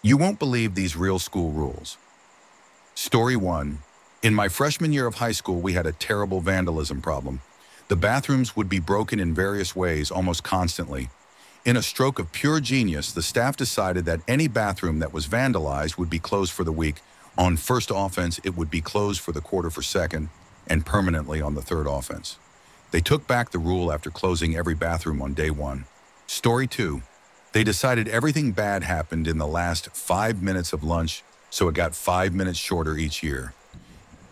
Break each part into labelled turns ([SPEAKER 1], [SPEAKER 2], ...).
[SPEAKER 1] You won't believe these real school rules. Story 1. In my freshman year of high school, we had a terrible vandalism problem. The bathrooms would be broken in various ways almost constantly. In a stroke of pure genius, the staff decided that any bathroom that was vandalized would be closed for the week. On first offense, it would be closed for the quarter for second, and permanently on the third offense. They took back the rule after closing every bathroom on day 1. Story 2. They decided everything bad happened in the last 5 minutes of lunch, so it got 5 minutes shorter each year.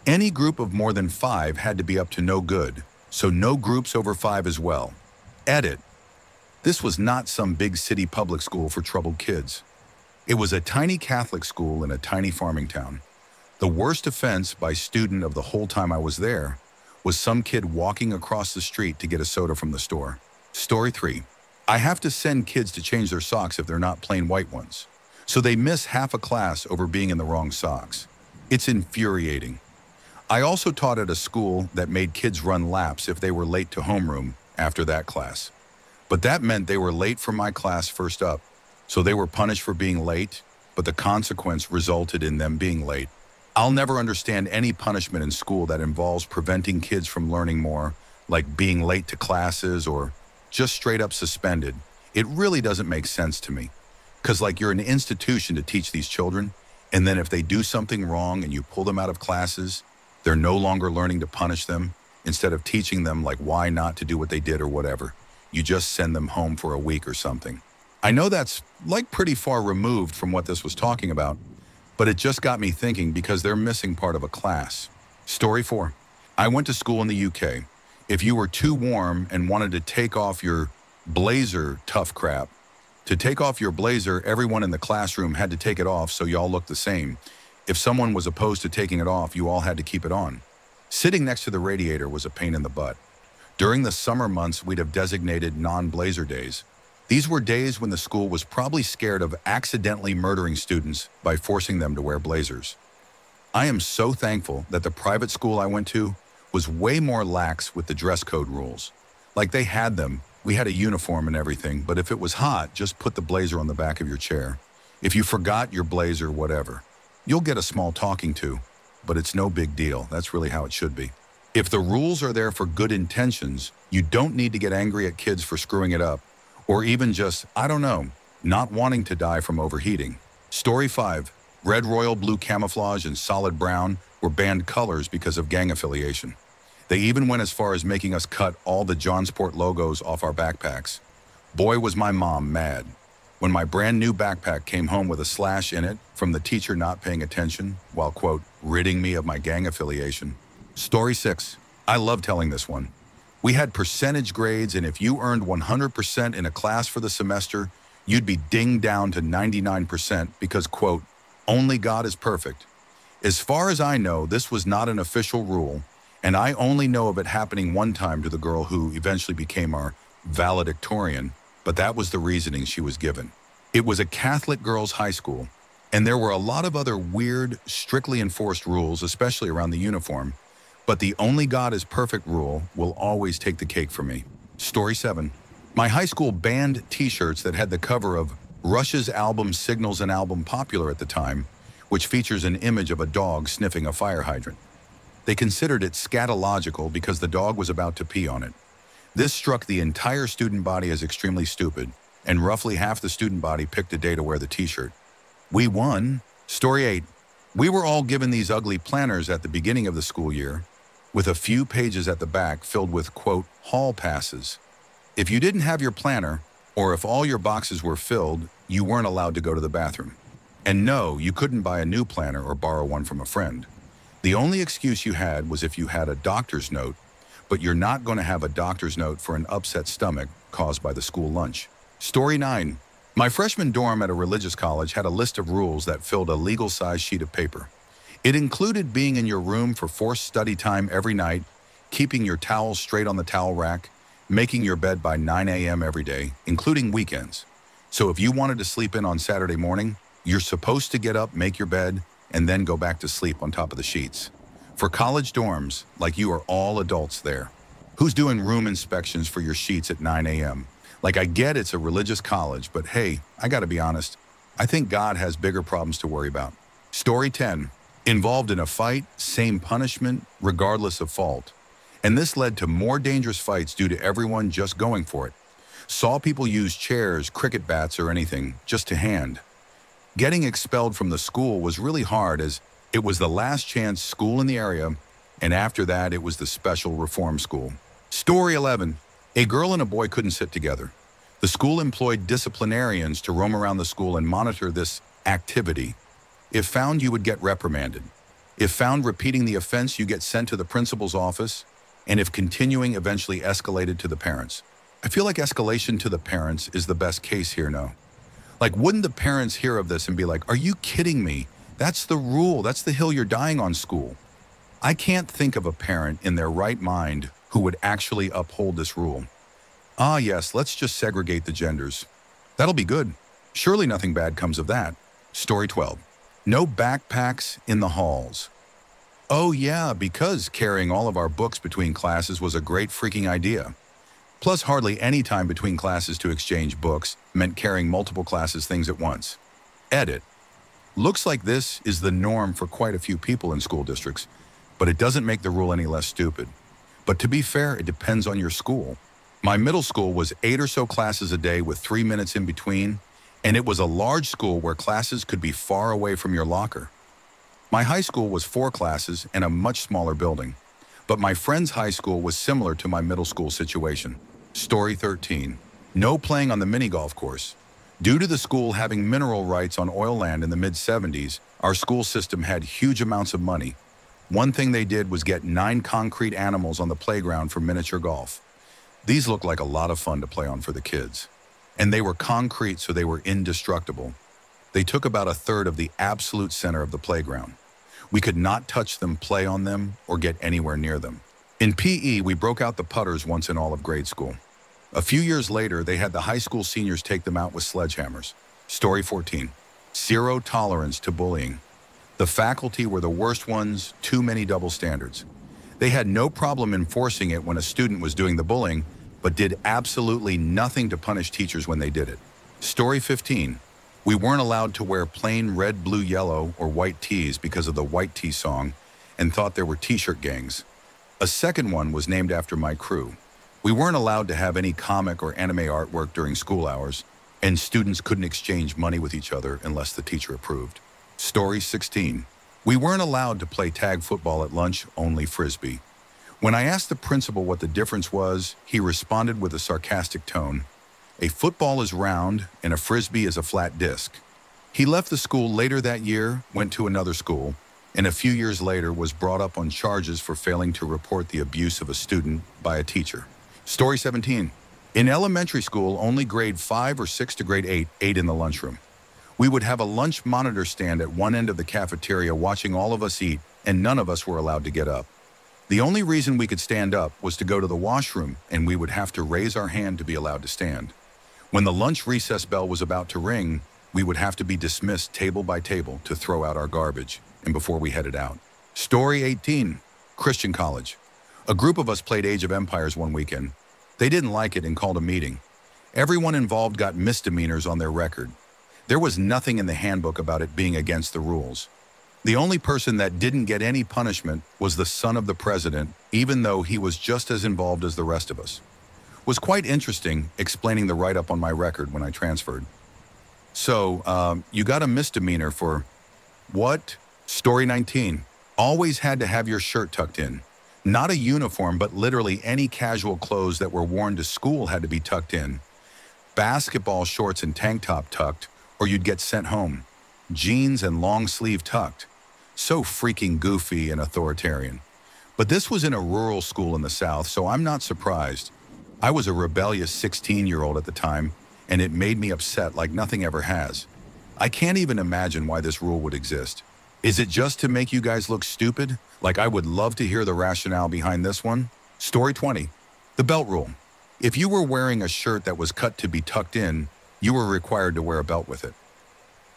[SPEAKER 1] Any group of more than 5 had to be up to no good, so no groups over 5 as well. Edit. This was not some big city public school for troubled kids. It was a tiny Catholic school in a tiny farming town. The worst offense by student of the whole time I was there was some kid walking across the street to get a soda from the store. Story 3. I have to send kids to change their socks if they're not plain white ones. So they miss half a class over being in the wrong socks. It's infuriating. I also taught at a school that made kids run laps if they were late to homeroom after that class. But that meant they were late for my class first up, so they were punished for being late, but the consequence resulted in them being late. I'll never understand any punishment in school that involves preventing kids from learning more, like being late to classes or just straight up suspended. It really doesn't make sense to me. 'Cause like you're an institution to teach these children, and then if they do something wrong and you pull them out of classes, they're no longer learning to punish them. Instead of teaching them like why not to do what they did or whatever, you just send them home for a week or something. I know that's like pretty far removed from what this was talking about, but it just got me thinking because they're missing part of a class. Story 4. I went to school in the UK. If you were too warm and wanted to take off your blazer, tough crap. To take off your blazer, everyone in the classroom had to take it off so y'all looked the same. If someone was opposed to taking it off, you all had to keep it on. Sitting next to the radiator was a pain in the butt. During the summer months, we'd have designated non-blazer days. These were days when the school was probably scared of accidentally murdering students by forcing them to wear blazers. I am so thankful that the private school I went to was way more lax with the dress code rules. Like they had them, we had a uniform and everything, but if it was hot, just put the blazer on the back of your chair. If you forgot your blazer, whatever. You'll get a small talking to, but it's no big deal. That's really how it should be. If the rules are there for good intentions, you don't need to get angry at kids for screwing it up, or even just, I don't know, not wanting to die from overheating. Story 5. Red, royal blue camouflage, and solid brown were banned colors because of gang affiliation. They even went as far as making us cut all the JonSport logos off our backpacks. Boy, was my mom mad when my brand new backpack came home with a slash in it from the teacher not paying attention while, quote, ridding me of my gang affiliation. Story 6. I love telling this one. We had percentage grades, and if you earned 100% in a class for the semester, you'd be dinged down to 99% because, quote, only God is perfect. As far as I know, this was not an official rule, and I only know of it happening one time to the girl who eventually became our valedictorian, but that was the reasoning she was given. It was a Catholic girls' high school, and there were a lot of other weird, strictly enforced rules, especially around the uniform, but the only God is perfect rule will always take the cake for me. Story 7. My high school banned t-shirts that had the cover of Rush's album Signals, an album popular at the time, which features an image of a dog sniffing a fire hydrant. They considered it scatological because the dog was about to pee on it. This struck the entire student body as extremely stupid, and roughly half the student body picked a day to wear the t-shirt. We won. Story 8. We were all given these ugly planners at the beginning of the school year, with a few pages at the back filled with, quote, hall passes. If you didn't have your planner, or if all your boxes were filled, you weren't allowed to go to the bathroom. And no, you couldn't buy a new planner or borrow one from a friend. The only excuse you had was if you had a doctor's note, but you're not going to have a doctor's note for an upset stomach caused by the school lunch. Story 9. My freshman dorm at a religious college had a list of rules that filled a legal-sized sheet of paper. It included being in your room for forced study time every night, keeping your towels straight on the towel rack, making your bed by 9 a.m. every day, including weekends. So if you wanted to sleep in on Saturday morning, you're supposed to get up, make your bed, and then go back to sleep on top of the sheets. For college dorms, like you are all adults there. Who's doing room inspections for your sheets at 9 a.m.? Like I get it's a religious college, but hey, I gotta be honest, I think God has bigger problems to worry about. Story 10. Involved in a fight, same punishment, regardless of fault. And this led to more dangerous fights due to everyone just going for it. Saw people use chairs, cricket bats, or anything just to hand. Getting expelled from the school was really hard as it was the last chance school in the area, and after that it was the special reform school. Story 11. A girl and a boy couldn't sit together. The school employed disciplinarians to roam around the school and monitor this activity. If found, you would get reprimanded. If found repeating the offense, you get sent to the principal's office, and if continuing, eventually escalated to the parents. I feel like escalation to the parents is the best case here, no? Like, wouldn't the parents hear of this and be like, are you kidding me? That's the rule. That's the hill you're dying on, school. I can't think of a parent in their right mind who would actually uphold this rule. Ah, yes, let's just segregate the genders. That'll be good. Surely nothing bad comes of that. Story 12. No backpacks in the halls. Oh yeah, because carrying all of our books between classes was a great freaking idea. Plus, hardly any time between classes to exchange books meant carrying multiple classes' things at once. Edit. Looks like this is the norm for quite a few people in school districts, but it doesn't make the rule any less stupid. But to be fair, it depends on your school. My middle school was 8 or so classes a day with 3 minutes in between, and it was a large school where classes could be far away from your locker. My high school was 4 classes and a much smaller building, but my friend's high school was similar to my middle school situation. Story 13. No playing on the mini golf course. Due to the school having mineral rights on oil land in the mid-70s, our school system had huge amounts of money. One thing they did was get 9 concrete animals on the playground for miniature golf. These looked like a lot of fun to play on for the kids. And they were concrete, so they were indestructible. They took about a third of the absolute center of the playground. We could not touch them, play on them, or get anywhere near them. In PE, we broke out the putters once in all of grade school. A few years later, they had the high school seniors take them out with sledgehammers. Story 14. Zero tolerance to bullying. The faculty were the worst ones, too many double standards. They had no problem enforcing it when a student was doing the bullying, but did absolutely nothing to punish teachers when they did it. Story 15. We weren't allowed to wear plain red, blue, yellow, or white tees because of the white tee song, and thought there were t-shirt gangs. A second one was named after my crew. We weren't allowed to have any comic or anime artwork during school hours, and students couldn't exchange money with each other unless the teacher approved. Story 16. We weren't allowed to play tag football at lunch, only frisbee. When I asked the principal what the difference was, he responded with a sarcastic tone. A football is round and a frisbee is a flat disc. He left the school later that year, went to another school, and a few years later was brought up on charges for failing to report the abuse of a student by a teacher. Story 17. In elementary school, only grade 5 or 6 to grade 8 ate in the lunchroom. We would have a lunch monitor stand at one end of the cafeteria watching all of us eat, and none of us were allowed to get up. The only reason we could stand up was to go to the washroom, and we would have to raise our hand to be allowed to stand. When the lunch recess bell was about to ring, we would have to be dismissed table by table to throw out our garbage, and before we headed out. Story 18. Christian college. A group of us played Age of Empires one weekend. They didn't like it and called a meeting. Everyone involved got misdemeanors on their record. There was nothing in the handbook about it being against the rules. The only person that didn't get any punishment was the son of the president, even though he was just as involved as the rest of us. It was quite interesting explaining the write-up on my record when I transferred. So, you got a misdemeanor for what? Story 19. Always had to have your shirt tucked in. Not a uniform, but literally any casual clothes that were worn to school had to be tucked in. Basketball shorts and tank top tucked, or you'd get sent home. Jeans and long sleeve tucked. So freaking goofy and authoritarian. But this was in a rural school in the South, so I'm not surprised. I was a rebellious 16-year-old at the time, and it made me upset like nothing ever has. I can't even imagine why this rule would exist. Is it just to make you guys look stupid? Like, I would love to hear the rationale behind this one. Story 20. The belt rule. If you were wearing a shirt that was cut to be tucked in, you were required to wear a belt with it.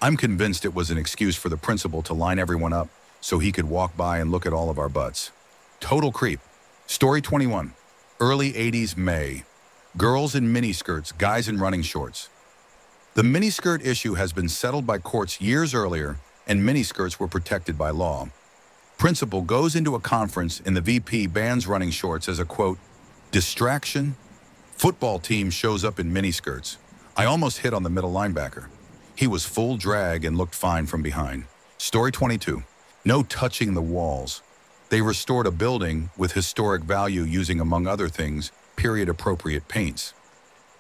[SPEAKER 1] I'm convinced it was an excuse for the principal to line everyone up so he could walk by and look at all of our butts. Total creep. Story 21. Early 80s May. Girls in miniskirts, guys in running shorts. The miniskirt issue has been settled by courts years earlier, and miniskirts were protected by law. Principal goes into a conference and the VP bans running shorts as a, quote, distraction. Football team shows up in miniskirts. I almost hit on the middle linebacker. He was full drag and looked fine from behind. Story 22. No touching the walls. They restored a building with historic value using, among other things, period-appropriate paints.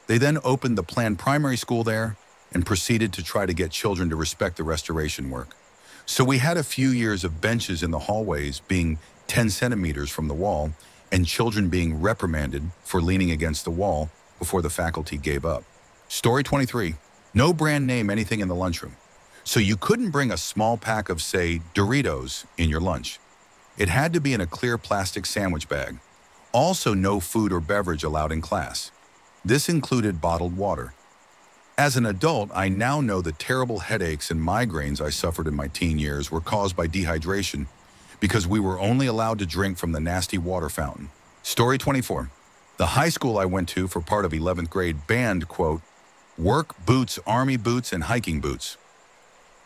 [SPEAKER 1] They then opened the planned primary school there and proceeded to try to get children to respect the restoration work. So we had a few years of benches in the hallways being 10 centimeters from the wall and children being reprimanded for leaning against the wall before the faculty gave up. Story 23. No brand name anything in the lunchroom. So you couldn't bring a small pack of, say, Doritos in your lunch. It had to be in a clear plastic sandwich bag. Also, no food or beverage allowed in class. This included bottled water. As an adult, I now know the terrible headaches and migraines I suffered in my teen years were caused by dehydration because we were only allowed to drink from the nasty water fountain. Story 24. The high school I went to for part of 11th grade banned, quote, work boots, army boots, and hiking boots.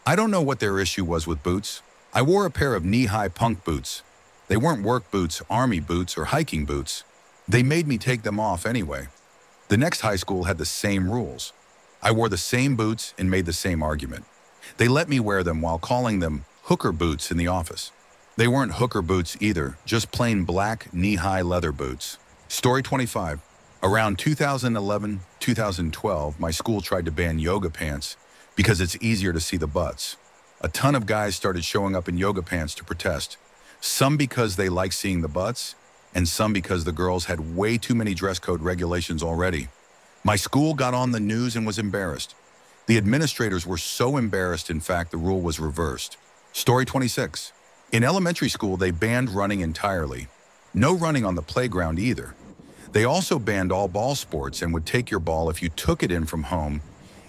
[SPEAKER 1] I don't know what their issue was with boots. I wore a pair of knee-high punk boots. They weren't work boots, army boots, or hiking boots. They made me take them off anyway. The next high school had the same rules. I wore the same boots and made the same argument. They let me wear them while calling them hooker boots in the office. They weren't hooker boots either, just plain black knee-high leather boots. Story 25. Around 2011, 2012, my school tried to ban yoga pants because it's easier to see the butts. A ton of guys started showing up in yoga pants to protest, some because they like seeing the butts, and some because the girls had way too many dress code regulations already. My school got on the news and was embarrassed. The administrators were so embarrassed, in fact, the rule was reversed. Story 26. In elementary school, they banned running entirely. No running on the playground either. They also banned all ball sports and would take your ball if you took it in from home,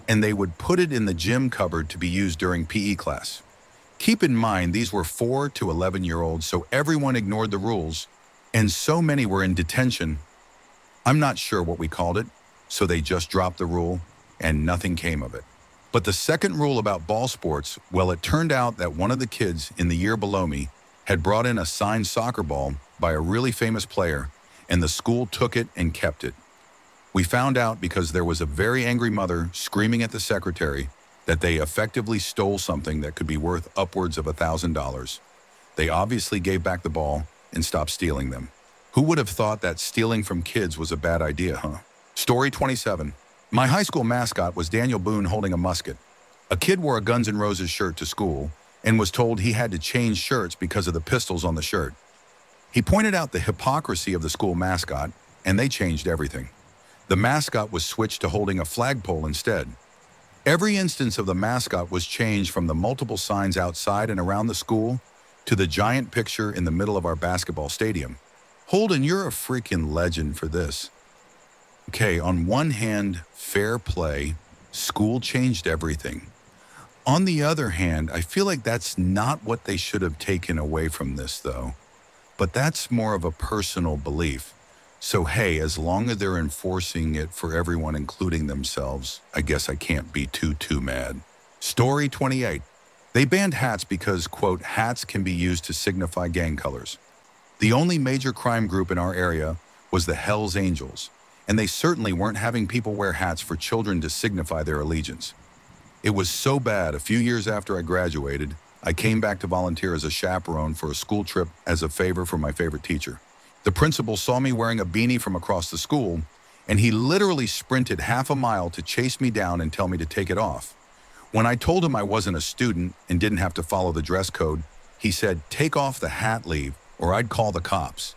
[SPEAKER 1] and they would put it in the gym cupboard to be used during PE class. Keep in mind, these were 4 to 11-year-olds, so everyone ignored the rules, and so many were in detention. I'm not sure what we called it, so they just dropped the rule, and nothing came of it. But the second rule about ball sports, well, it turned out that one of the kids in the year below me had brought in a signed soccer ball by a really famous player, and the school took it and kept it. We found out because there was a very angry mother screaming at the secretary that they effectively stole something that could be worth upwards of $1,000. They obviously gave back the ball and stopped stealing them. Who would have thought that stealing from kids was a bad idea, huh? Story 27. My high school mascot was Daniel Boone holding a musket. A kid wore a Guns N' Roses shirt to school and was told he had to change shirts because of the pistols on the shirt. He pointed out the hypocrisy of the school mascot, and they changed everything. The mascot was switched to holding a flagpole instead. Every instance of the mascot was changed from the multiple signs outside and around the school to the giant picture in the middle of our basketball stadium. Holden, you're a freaking legend for this. Okay, on one hand, fair play, school changed everything. On the other hand, I feel like that's not what they should have taken away from this, though. But that's more of a personal belief. So hey, as long as they're enforcing it for everyone, including themselves, I guess I can't be too mad. Story 28. They banned hats because, quote, hats can be used to signify gang colors. The only major crime group in our area was the Hells Angels, and they certainly weren't having people wear hats for children to signify their allegiance. It was so bad, a few years after I graduated, I came back to volunteer as a chaperone for a school trip as a favor for my favorite teacher. The principal saw me wearing a beanie from across the school, and he literally sprinted half a mile to chase me down and tell me to take it off. When I told him I wasn't a student and didn't have to follow the dress code, he said, "Take off the hat, leave, or I'd call the cops."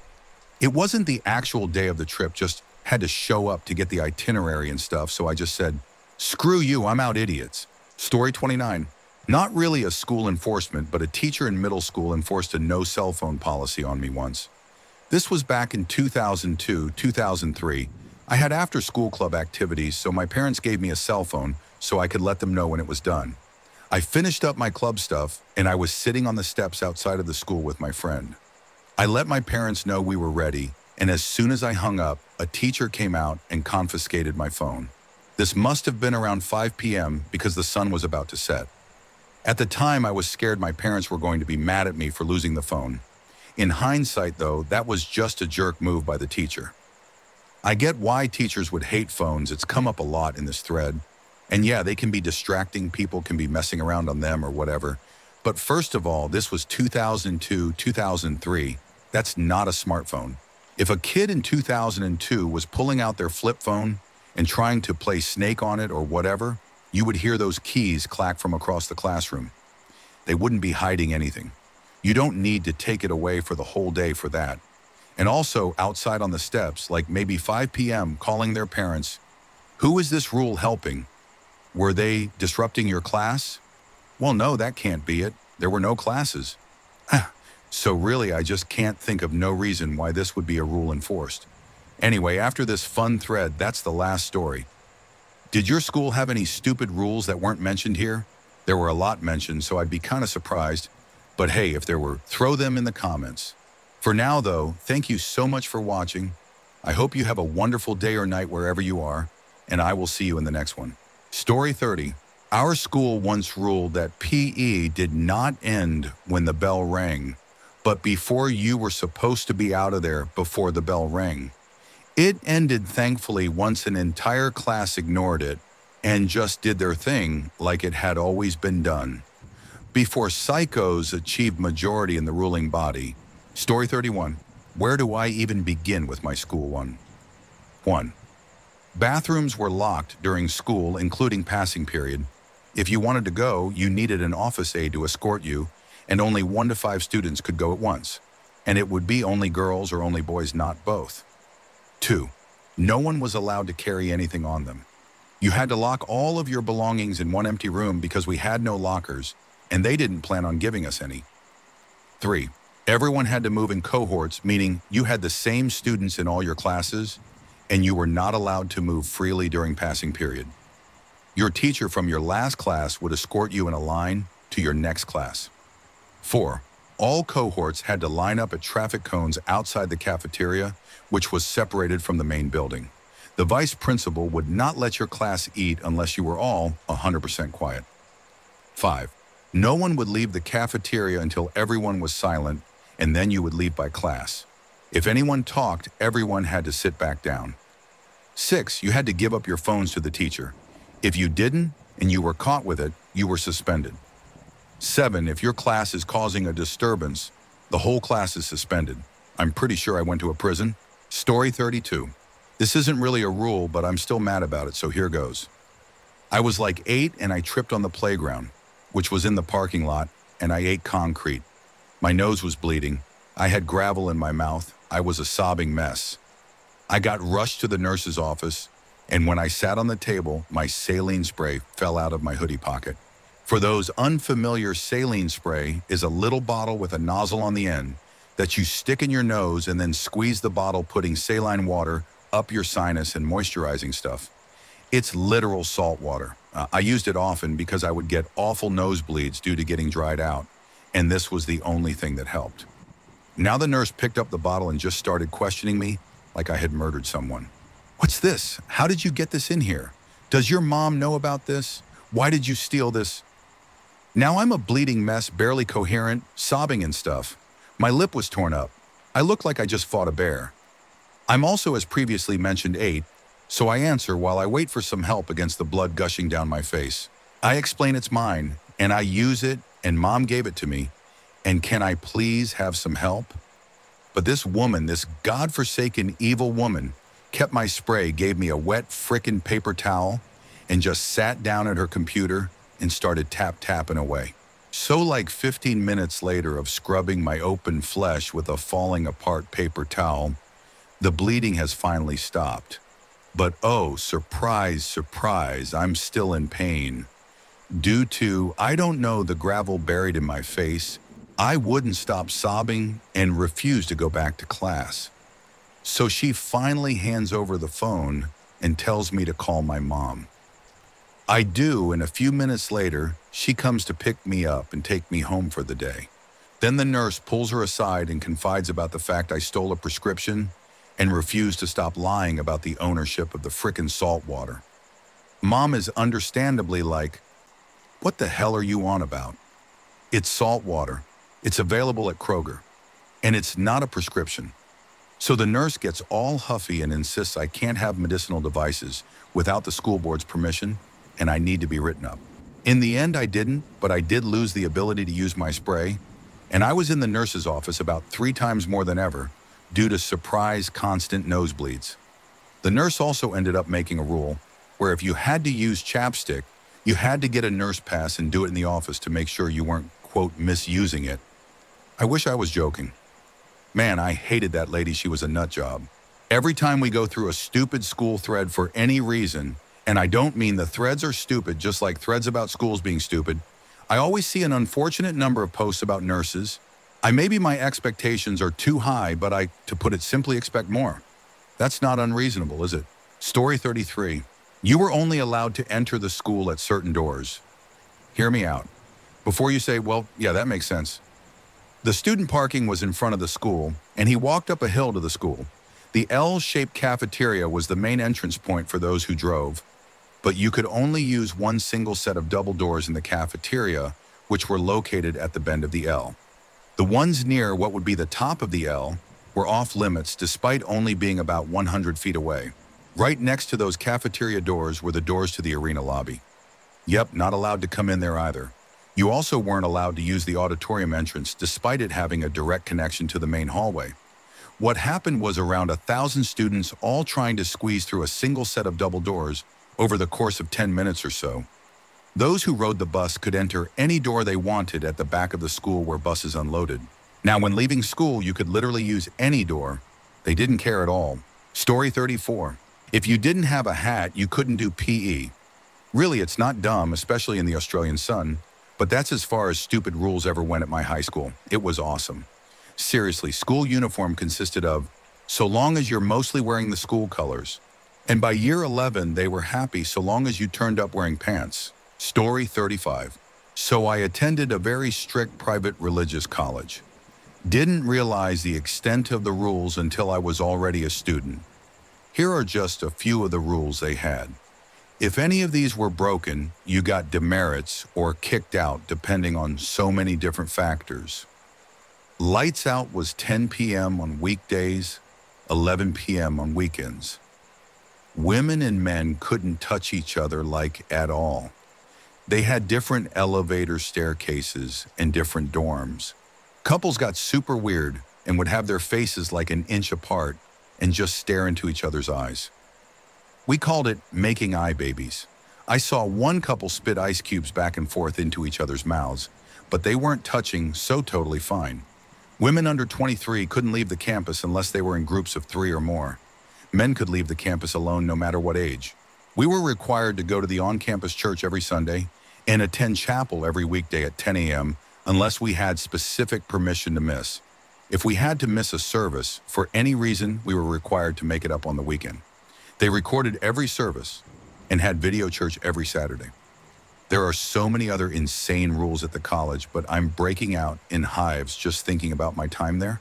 [SPEAKER 1] It wasn't the actual day of the trip, just had to show up to get the itinerary and stuff, so I just said, "Screw you, I'm out, idiots." Story 29. Not really a school enforcement, but a teacher in middle school enforced a no cell phone policy on me once. This was back in 2002, 2003. I had after-school club activities, so my parents gave me a cell phone so I could let them know when it was done. I finished up my club stuff, and I was sitting on the steps outside of the school with my friend. I let my parents know we were ready, and as soon as I hung up, a teacher came out and confiscated my phone. This must have been around 5 p.m. because the sun was about to set. At the time, I was scared my parents were going to be mad at me for losing the phone. In hindsight, though, that was just a jerk move by the teacher. I get why teachers would hate phones. It's come up a lot in this thread. And yeah, they can be distracting. People can be messing around on them or whatever. But first of all, this was 2002, 2003. That's not a smartphone. If a kid in 2002 was pulling out their flip phone and trying to play Snake on it or whatever, you would hear those keys clack from across the classroom. They wouldn't be hiding anything. You don't need to take it away for the whole day for that. And also outside on the steps, like maybe 5 p.m., calling their parents, who is this rule helping? Were they disrupting your class? Well, no, that can't be it. There were no classes. So really, I just can't think of no reason why this would be a rule enforced. Anyway, after this fun thread, that's the last story. Did your school have any stupid rules that weren't mentioned here? There were a lot mentioned, so I'd be kind of surprised. But hey, if there were, throw them in the comments. For now, though, thank you so much for watching. I hope you have a wonderful day or night wherever you are, and I will see you in the next one. Story 30. Our school once ruled that PE did not end when the bell rang, but before you were supposed to be out of there before the bell rang. It ended, thankfully, once an entire class ignored it and just did their thing like it had always been done. Before psychos achieved majority in the ruling body. Story 31. Where do I even begin with my school one? 1. Bathrooms were locked during school, including passing period. If you wanted to go, you needed an office aide to escort you, and only 1 to 5 students could go at once. And it would be only girls or only boys, not both. 2. No one was allowed to carry anything on them. You had to lock all of your belongings in one empty room because we had no lockers, and they didn't plan on giving us any. 3. Everyone had to move in cohorts, meaning you had the same students in all your classes, and you were not allowed to move freely during passing period. Your teacher from your last class would escort you in a line to your next class. 4. All cohorts had to line up at traffic cones outside the cafeteria, which was separated from the main building. The vice principal would not let your class eat unless you were all 100% quiet. 5. No one would leave the cafeteria until everyone was silent, and then you would leave by class. If anyone talked, everyone had to sit back down. 6. You had to give up your phones to the teacher. If you didn't, and you were caught with it, you were suspended. 7. If your class is causing a disturbance, the whole class is suspended. I'm pretty sure I went to a prison. Story 32. This isn't really a rule, but I'm still mad about it, so here goes. I was like 8 and I tripped on the playground, which was in the parking lot, and I ate concrete. My nose was bleeding. I had gravel in my mouth. I was a sobbing mess. I got rushed to the nurse's office, and when I sat on the table, my saline spray fell out of my hoodie pocket. For those unfamiliar, saline spray is a little bottle with a nozzle on the end that you stick in your nose and then squeeze the bottle, putting saline water up your sinus and moisturizing stuff. It's literal salt water. I used it often because I would get awful nosebleeds due to getting dried out, and this was the only thing that helped. Now the nurse picked up the bottle and just started questioning me like I had murdered someone. What's this? How did you get this in here? Does your mom know about this? Why did you steal this? Now I'm a bleeding mess, barely coherent, sobbing and stuff. My lip was torn up. I looked like I just fought a bear. I'm also, as previously mentioned, 8, so I answer while I wait for some help against the blood gushing down my face. I explain it's mine, and I use it, and Mom gave it to me, and can I please have some help? But this woman, this godforsaken evil woman, kept my spray, gave me a wet frickin' paper towel, and just sat down at her computer and started tapping away. So like 15 minutes later of scrubbing my open flesh with a falling apart paper towel, the bleeding has finally stopped. But oh, surprise, surprise, I'm still in pain. Due to, I don't know, the gravel buried in my face, I wouldn't stop sobbing and refused to go back to class. So she finally hands over the phone and tells me to call my mom. I do, and a few minutes later, she comes to pick me up and take me home for the day. Then the nurse pulls her aside and confides about the fact I stole a prescription and refused to stop lying about the ownership of the frickin' salt water. Mom is understandably like, "What the hell are you on about?" It's salt water. It's available at Kroger. And it's not a prescription. So the nurse gets all huffy and insists I can't have medicinal devices without the school board's permission, and I need to be written up. In the end, I didn't, but I did lose the ability to use my spray, and I was in the nurse's office about 3 times more than ever due to surprise constant nosebleeds. The nurse also ended up making a rule where if you had to use chapstick, you had to get a nurse pass and do it in the office to make sure you weren't, quote, misusing it. I wish I was joking. Man, I hated that lady. She was a nut job. Every time we go through a stupid school thread for any reason, and I don't mean the threads are stupid, just like threads about schools being stupid, I always see an unfortunate number of posts about nurses. Maybe my expectations are too high, but to put it simply, expect more. That's not unreasonable, is it? Story 33. You were only allowed to enter the school at certain doors. Hear me out. Before you say, well, yeah, that makes sense. The student parking was in front of the school, and he walked up a hill to the school. The L-shaped cafeteria was the main entrance point for those who drove, but you could only use one single set of double doors in the cafeteria, which were located at the bend of the L. The ones near what would be the top of the L were off limits despite only being about 100 feet away. Right next to those cafeteria doors were the doors to the arena lobby. Yep, not allowed to come in there either. You also weren't allowed to use the auditorium entrance despite it having a direct connection to the main hallway. What happened was around 1,000 students all trying to squeeze through a single set of double doors over the course of 10 minutes or so. Those who rode the bus could enter any door they wanted at the back of the school where buses unloaded. Now, when leaving school, you could literally use any door. They didn't care at all. Story 34. If you didn't have a hat, you couldn't do PE. Really, it's not dumb, especially in the Australian sun, but that's as far as stupid rules ever went at my high school. It was awesome. Seriously, school uniform consisted of, so long as you're mostly wearing the school colors. And by year 11, they were happy so long as you turned up wearing pants. Story 35. So I attended a very strict private religious college. Didn't realize the extent of the rules until I was already a student. Here are just a few of the rules they had. If any of these were broken, you got demerits or kicked out depending on so many different factors. Lights out was 10 p.m. on weekdays, 11 p.m. on weekends. Women and men couldn't touch each other like at all. They had different elevator staircases and different dorms. Couples got super weird and would have their faces like an inch apart and just stare into each other's eyes. We called it making eye babies. I saw one couple spit ice cubes back and forth into each other's mouths, but they weren't touching, so totally fine. Women under 23 couldn't leave the campus unless they were in groups of 3 or more. Men could leave the campus alone no matter what age. We were required to go to the on-campus church every Sunday and attend chapel every weekday at 10 a.m. unless we had specific permission to miss. If we had to miss a service, for any reason, we were required to make it up on the weekend. They recorded every service and had video church every Saturday. There are so many other insane rules at the college, but I'm breaking out in hives just thinking about my time there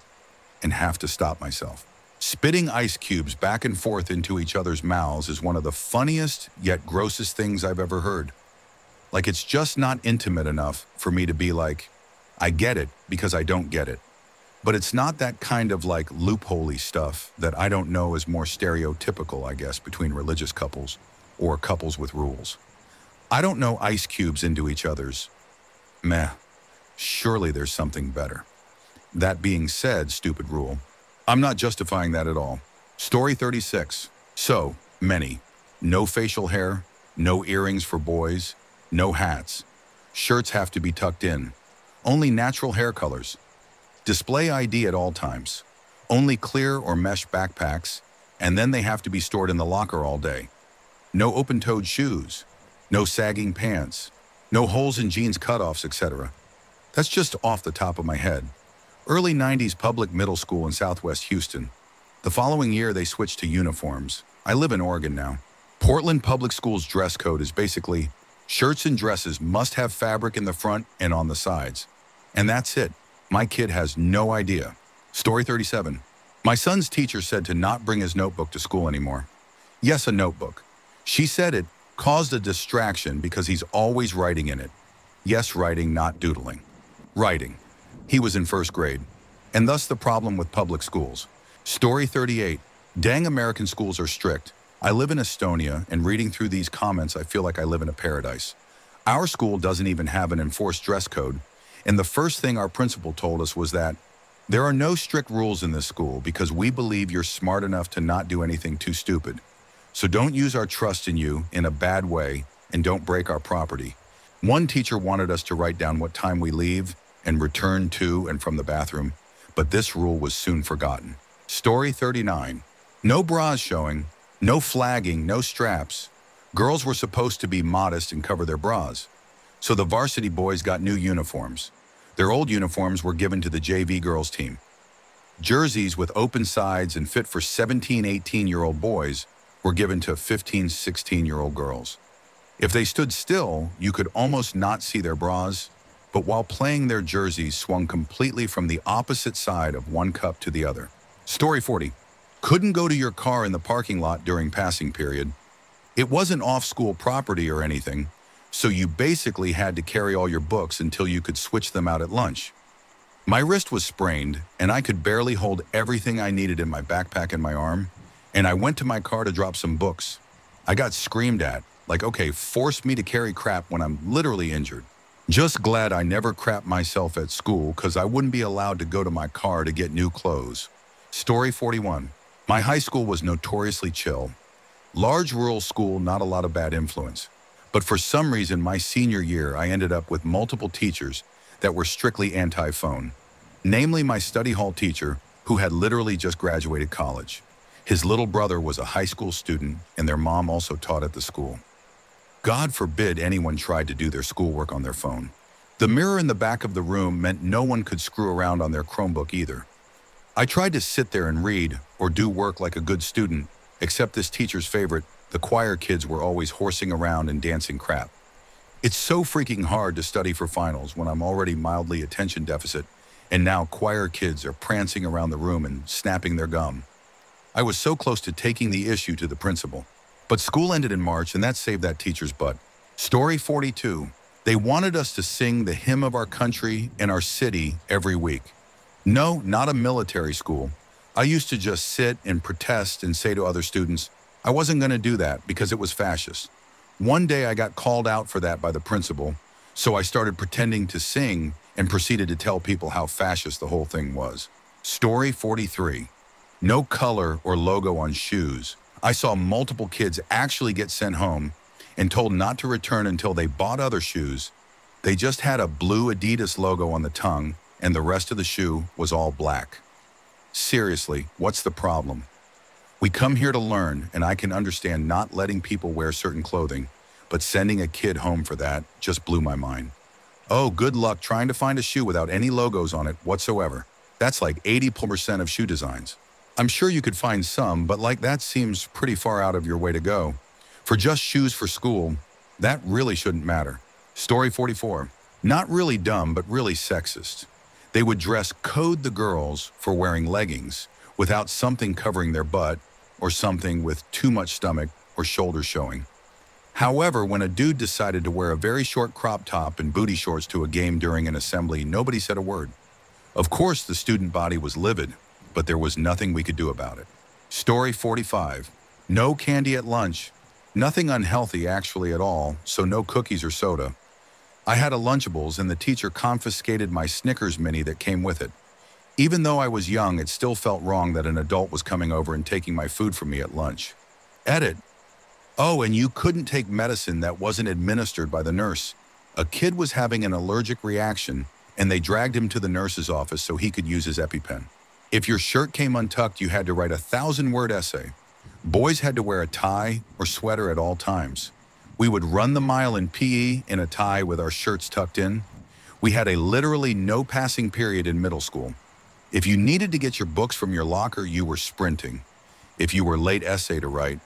[SPEAKER 1] and have to stop myself. Spitting ice cubes back and forth into each other's mouths is one of the funniest yet grossest things I've ever heard. Like, it's just not intimate enough for me to be like, I get it because I don't get it. But it's not that kind of like loopholey stuff that I don't know is more stereotypical, I guess, between religious couples or couples with rules. I don't know ice cubes into each other's. Meh. Surely there's something better. That being said, stupid rule, I'm not justifying that at all. Story 36. So, many. No facial hair, no earrings for boys, no hats. Shirts have to be tucked in. Only natural hair colors. Display ID at all times. Only clear or mesh backpacks, and then they have to be stored in the locker all day. No open-toed shoes. No sagging pants. No holes in jeans cutoffs, etc. That's just off the top of my head. Early 90s public middle school in Southwest Houston. The following year, they switched to uniforms. I live in Oregon now. Portland Public Schools dress code is basically shirts and dresses must have fabric in the front and on the sides. And that's it. My kid has no idea. Story 37. My son's teacher said to not bring his notebook to school anymore. Yes, a notebook. She said it, caused a distraction because he's always writing in it. Yes, writing, not doodling. Writing. He was in first grade, and thus the problem with public schools. Story 38. Dang, American schools are strict. I live in Estonia, and reading through these comments, I feel like I live in a paradise. Our school doesn't even have an enforced dress code, and the first thing our principal told us was that there are no strict rules in this school because we believe you're smart enough to not do anything too stupid. So don't use our trust in you in a bad way, and don't break our property. One teacher wanted us to write down what time we leave and return to and from the bathroom, but this rule was soon forgotten. Story 39. No bras showing, no flagging, no straps. Girls were supposed to be modest and cover their bras. So the varsity boys got new uniforms. Their old uniforms were given to the JV girls team. Jerseys with open sides and fit for 17, 18-year-old boys were given to 15, 16-year-old girls. If they stood still, you could almost not see their bras, but while playing, their jerseys swung completely from the opposite side of one cup to the other. Story 40. Couldn't go to your car in the parking lot during passing period. It wasn't off-school property or anything, so you basically had to carry all your books until you could switch them out at lunch. My wrist was sprained, and I could barely hold everything I needed in my backpack and my arm, and I went to my car to drop some books. I got screamed at, like, okay, force me to carry crap when I'm literally injured. Just glad I never crapped myself at school because I wouldn't be allowed to go to my car to get new clothes. Story 41. My high school was notoriously chill. Large rural school, not a lot of bad influence. But for some reason, my senior year, I ended up with multiple teachers that were strictly anti-phone. Namely, my study hall teacher, who had literally just graduated college. His little brother was a high school student, and their mom also taught at the school. God forbid anyone tried to do their schoolwork on their phone. The mirror in the back of the room meant no one could screw around on their Chromebook either. I tried to sit there and read or do work like a good student, except this teacher's favorite, the choir kids, were always horsing around and dancing crap. It's so freaking hard to study for finals when I'm already mildly attention deficit, and now choir kids are prancing around the room and snapping their gum. I was so close to taking the issue to the principal. But school ended in March, and that saved that teacher's butt. Story 42. They wanted us to sing the hymn of our country and our city every week. No, not a military school. I used to just sit and protest and say to other students, I wasn't going to do that because it was fascist. One day I got called out for that by the principal, so I started pretending to sing and proceeded to tell people how fascist the whole thing was. Story 43. No color or logo on shoes. I saw multiple kids actually get sent home and told not to return until they bought other shoes. They just had a blue Adidas logo on the tongue, and the rest of the shoe was all black. Seriously, what's the problem? We come here to learn, and I can understand not letting people wear certain clothing, but sending a kid home for that just blew my mind. Oh, good luck trying to find a shoe without any logos on it whatsoever. That's like 80% of shoe designs. I'm sure you could find some, but that seems pretty far out of your way to go. For just shoes for school, that really shouldn't matter. Story 44. Not really dumb, but really sexist. They would dress code the girls for wearing leggings without something covering their butt or something with too much stomach or shoulders showing. However, when a dude decided to wear a very short crop top and booty shorts to a game during an assembly, nobody said a word. Of course, the student body was livid, but there was nothing we could do about it. Story 45. No candy at lunch. Nothing unhealthy actually at all, so no cookies or soda. I had a Lunchables and the teacher confiscated my Snickers mini that came with it. Even though I was young, it still felt wrong that an adult was coming over and taking my food from me at lunch. Edit. Oh, and you couldn't take medicine that wasn't administered by the nurse. A kid was having an allergic reaction, and they dragged him to the nurse's office so he could use his EpiPen. If your shirt came untucked, you had to write a 1,000-word essay. Boys had to wear a tie or sweater at all times. We would run the mile in PE in a tie with our shirts tucked in. We had a literally no passing period in middle school. If you needed to get your books from your locker, you were sprinting. If you were late essay to write,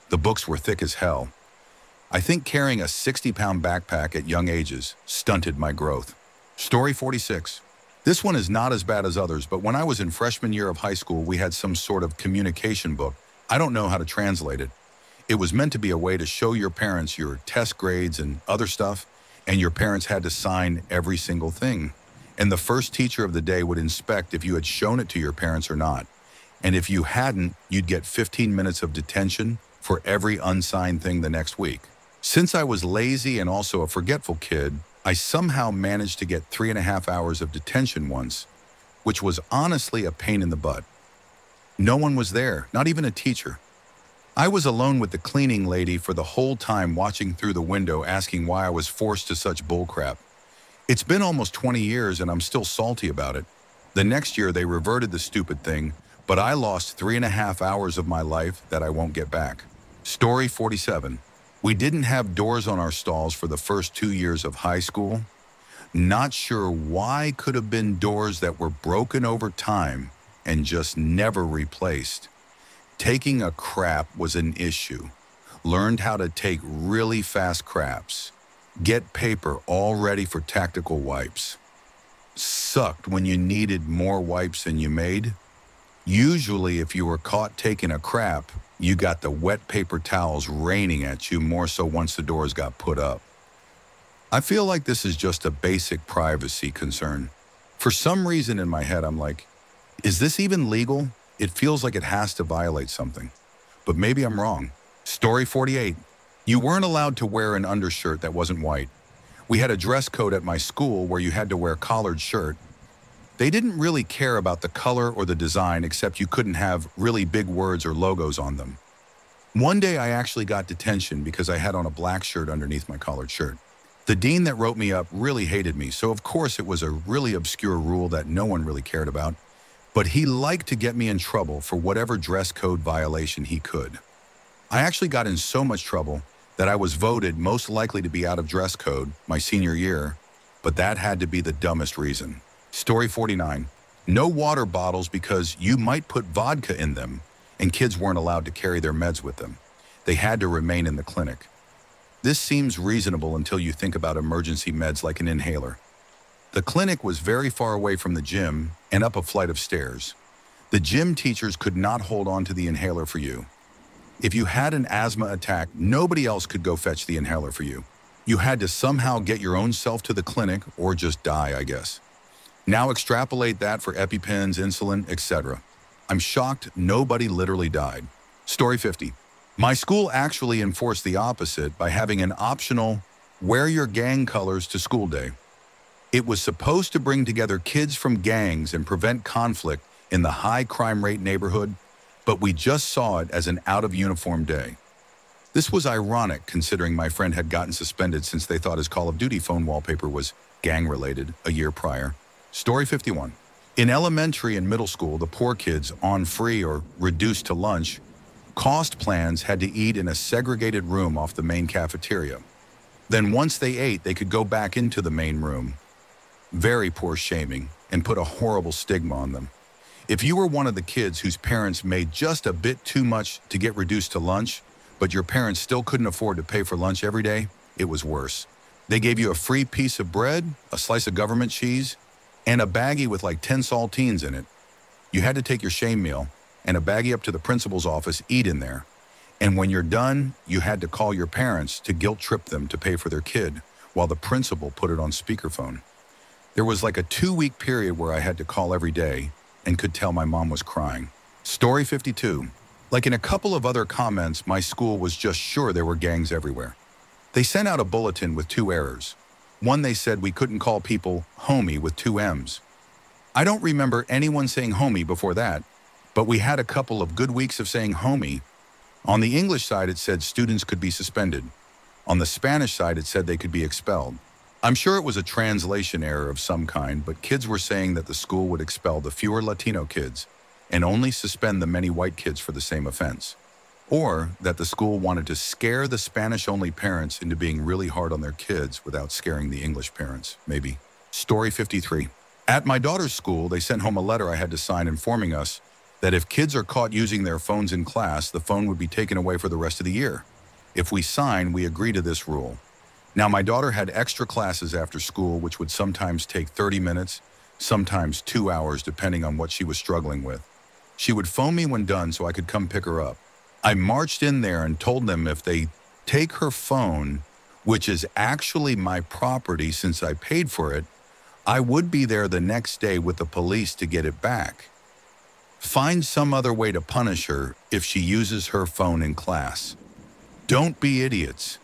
[SPEAKER 1] the books were thick as hell. I think carrying a 60-pound backpack at young ages stunted my growth. Story 46. This one is not as bad as others, but when I was in freshman year of high school, we had some sort of communication book. I don't know how to translate it. It was meant to be a way to show your parents your test grades and other stuff, and your parents had to sign every single thing. And the first teacher of the day would inspect if you had shown it to your parents or not. And if you hadn't, you'd get 15 minutes of detention for every unsigned thing the next week. Since I was lazy and also a forgetful kid, I somehow managed to get 3.5 hours of detention once, which was honestly a pain in the butt. No one was there, not even a teacher. I was alone with the cleaning lady for the whole time, watching through the window, asking why I was forced to such bullcrap. It's been almost 20 years and I'm still salty about it. The next year they reverted the stupid thing, but I lost 3.5 hours of my life that I won't get back. Story 47. We didn't have doors on our stalls for the first 2 years of high school. Not sure why. Could have been doors that were broken over time and just never replaced. Taking a crap was an issue. Learned how to take really fast craps. Get paper all ready for tactical wipes. Sucked when you needed more wipes than you made. Usually if you were caught taking a crap, you got the wet paper towels raining at you, more so once the doors got put up. I feel like this is just a basic privacy concern. For some reason in my head, I'm like, is this even legal? It feels like it has to violate something. But maybe I'm wrong. Story 48. You weren't allowed to wear an undershirt that wasn't white. We had a dress code at my school where you had to wear a collared shirt. They didn't really care about the color or the design, except you couldn't have really big words or logos on them. One day I actually got detention because I had on a black shirt underneath my collared shirt. The dean that wrote me up really hated me, so of course it was a really obscure rule that no one really cared about, but he liked to get me in trouble for whatever dress code violation he could. I actually got in so much trouble that I was voted most likely to be out of dress code my senior year, but that had to be the dumbest reason. Story 49. No water bottles because you might put vodka in them, and kids weren't allowed to carry their meds with them. They had to remain in the clinic. This seems reasonable until you think about emergency meds like an inhaler. The clinic was very far away from the gym and up a flight of stairs. The gym teachers could not hold on to the inhaler for you. If you had an asthma attack, nobody else could go fetch the inhaler for you. You had to somehow get your own self to the clinic or just die, I guess. Now extrapolate that for EpiPens, insulin, etc. I'm shocked nobody literally died. Story 50. My school actually enforced the opposite by having an optional wear your gang colors to school day. It was supposed to bring together kids from gangs and prevent conflict in the high crime rate neighborhood, but we just saw it as an out-of-uniform day. This was ironic considering my friend had gotten suspended since they thought his Call of Duty phone wallpaper was gang-related a year prior. Story 51. In elementary and middle school, the poor kids on free or reduced to lunch cost plans had to eat in a segregated room off the main cafeteria. Then once they ate, they could go back into the main room. Very poor shaming and put a horrible stigma on them. If you were one of the kids whose parents made just a bit too much to get reduced to lunch, but your parents still couldn't afford to pay for lunch every day, it was worse. They gave you a free piece of bread, a slice of government cheese, and a baggie with like 10 saltines in it. You had to take your shame meal and a baggie up to the principal's office, eat in there. And when you're done, you had to call your parents to guilt trip them to pay for their kid, while the principal put it on speakerphone. There was like a 2-week period where I had to call every day and could tell my mom was crying. Story 52. Like in a couple of other comments, my school was just sure there were gangs everywhere. They sent out a bulletin with 2 errors. One, they said we couldn't call people homie with 2 M's. I don't remember anyone saying homie before that, but we had a couple of good weeks of saying homie. On the English side, it said students could be suspended. On the Spanish side, it said they could be expelled. I'm sure it was a translation error of some kind, but kids were saying that the school would expel the fewer Latino kids and only suspend the many white kids for the same offense. Or that the school wanted to scare the Spanish-only parents into being really hard on their kids without scaring the English parents, maybe. Story 53. At my daughter's school, they sent home a letter I had to sign informing us that if kids are caught using their phones in class, the phone would be taken away for the rest of the year. If we sign, we agree to this rule. Now, my daughter had extra classes after school, which would sometimes take 30 minutes, sometimes 2 hours, depending on what she was struggling with. She would phone me when done so I could come pick her up. I marched in there and told them if they take her phone, which is actually my property since I paid for it, I would be there the next day with the police to get it back. Find some other way to punish her if she uses her phone in class. Don't be idiots.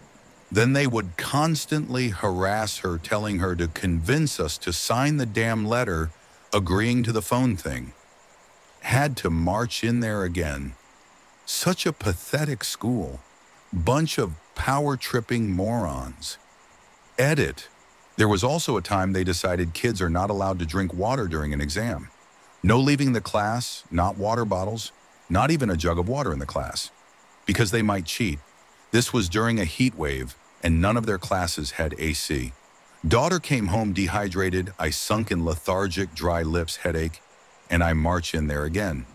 [SPEAKER 1] Then they would constantly harass her, telling her to convince us to sign the damn letter agreeing to the phone thing. Had to march in there again. Such a pathetic school. Bunch of power-tripping morons. Edit. There was also a time they decided kids are not allowed to drink water during an exam. No leaving the class, not water bottles, not even a jug of water in the class, because they might cheat. This was during a heat wave, and none of their classes had AC. Daughter came home dehydrated, I sunk in lethargic, dry lips, headache, and I march in there again.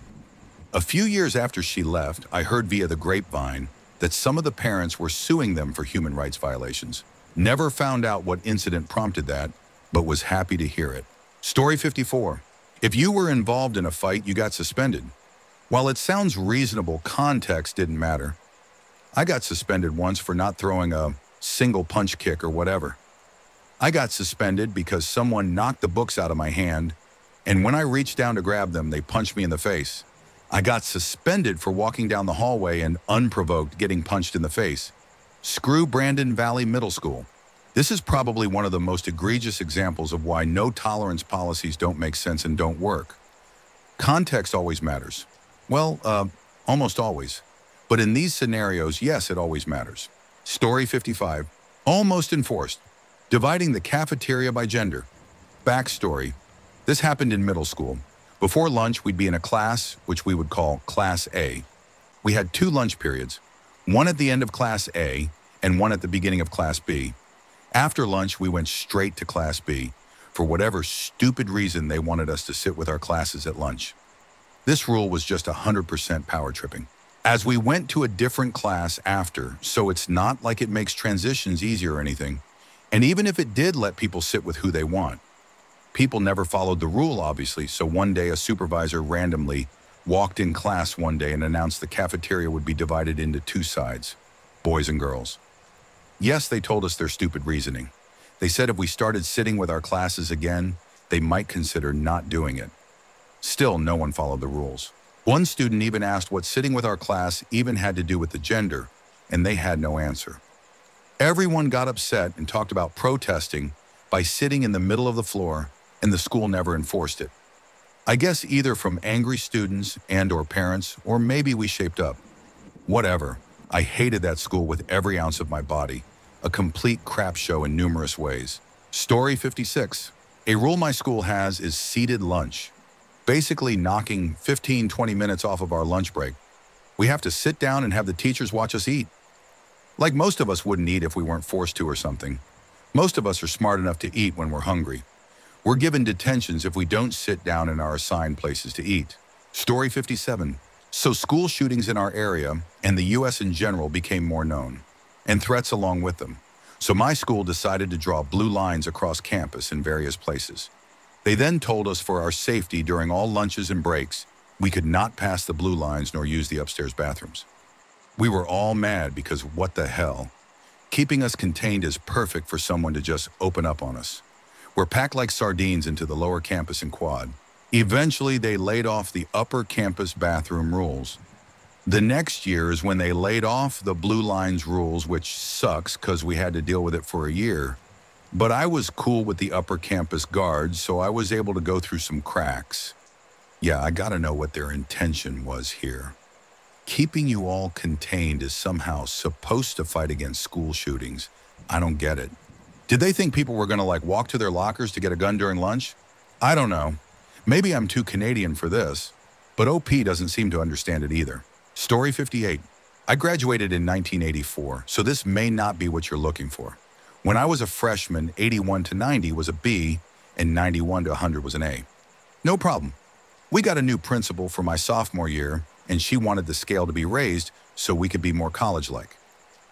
[SPEAKER 1] A few years after she left, I heard via the grapevine that some of the parents were suing them for human rights violations. Never found out what incident prompted that, but was happy to hear it. Story 54. If you were involved in a fight, you got suspended. While it sounds reasonable, context didn't matter. I got suspended once for not throwing a single punch kick or whatever. I got suspended because someone knocked the books out of my hand, and when I reached down to grab them, they punched me in the face. I got suspended for walking down the hallway and unprovoked getting punched in the face. Screw Brandon Valley Middle School. This is probably one of the most egregious examples of why no-tolerance policies don't make sense and don't work. Context always matters. Well, almost always. But in these scenarios, yes, it always matters. Story 55. Almost enforced. Dividing the cafeteria by gender. Backstory. This happened in middle school. Before lunch, we'd be in a class, which we would call Class A. We had 2 lunch periods, one at the end of Class A and one at the beginning of Class B. After lunch, we went straight to Class B, for whatever stupid reason they wanted us to sit with our classes at lunch. This rule was just 100% power tripping. As we went to a different class after, so it's not like it makes transitions easier or anything, and even if it did let people sit with who they want, people never followed the rule, obviously, so one day a supervisor randomly walked in class one day and announced the cafeteria would be divided into 2 sides, boys and girls. Yes, they told us their stupid reasoning. They said if we started sitting with our classes again, they might consider not doing it. Still, no one followed the rules. One student even asked what sitting with our class even had to do with the gender, and they had no answer. Everyone got upset and talked about protesting by sitting in the middle of the floor, and the school never enforced it. I guess either from angry students and/or parents, or maybe we shaped up. Whatever. I hated that school with every ounce of my body. A complete crap show in numerous ways. Story 56. A rule my school has is seated lunch. Basically knocking 15-20 minutes off of our lunch break. We have to sit down and have the teachers watch us eat. Like most of us wouldn't eat if we weren't forced to or something. Most of us are smart enough to eat when we're hungry. We're given detentions if we don't sit down in our assigned places to eat. Story 57. So school shootings in our area and the U.S. in general became more known, and threats along with them. So my school decided to draw blue lines across campus in various places. They then told us for our safety during all lunches and breaks, we could not pass the blue lines nor use the upstairs bathrooms. We were all mad because what the hell? Keeping us contained is perfect for someone to just open up on us. We're packed like sardines into the lower campus in Quad. Eventually, they laid off the upper campus bathroom rules. The next year is when they laid off the blue lines rules, which sucks because we had to deal with it for a year. But I was cool with the upper campus guards, so I was able to go through some cracks. Yeah, I gotta know what their intention was here. Keeping you all contained is somehow supposed to fight against school shootings. I don't get it. Did they think people were gonna walk to their lockers to get a gun during lunch? I don't know. Maybe I'm too Canadian for this, but OP doesn't seem to understand it either. Story 58. I graduated in 1984, so this may not be what you're looking for. When I was a freshman, 81 to 90 was a B, and 91 to 100 was an A. No problem. We got a new principal for my sophomore year, and she wanted the scale to be raised so we could be more college-like.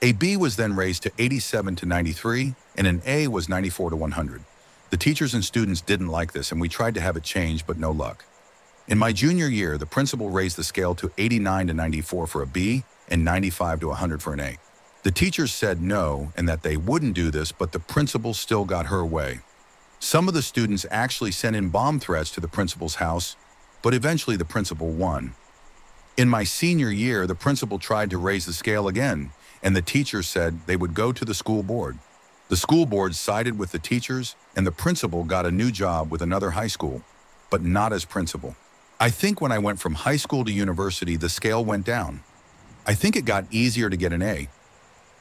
[SPEAKER 1] A B was then raised to 87 to 93, and an A was 94 to 100. The teachers and students didn't like this, and we tried to have it changed, but no luck. In my junior year, the principal raised the scale to 89 to 94 for a B and 95 to 100 for an A. The teachers said no and that they wouldn't do this, but the principal still got her way. Some of the students actually sent in bomb threats to the principal's house, but eventually the principal won. In my senior year, the principal tried to raise the scale again, and the teachers said they would go to the school board. The school board sided with the teachers, and the principal got a new job with another high school, but not as principal. I think when I went from high school to university, the scale went down. I think it got easier to get an A.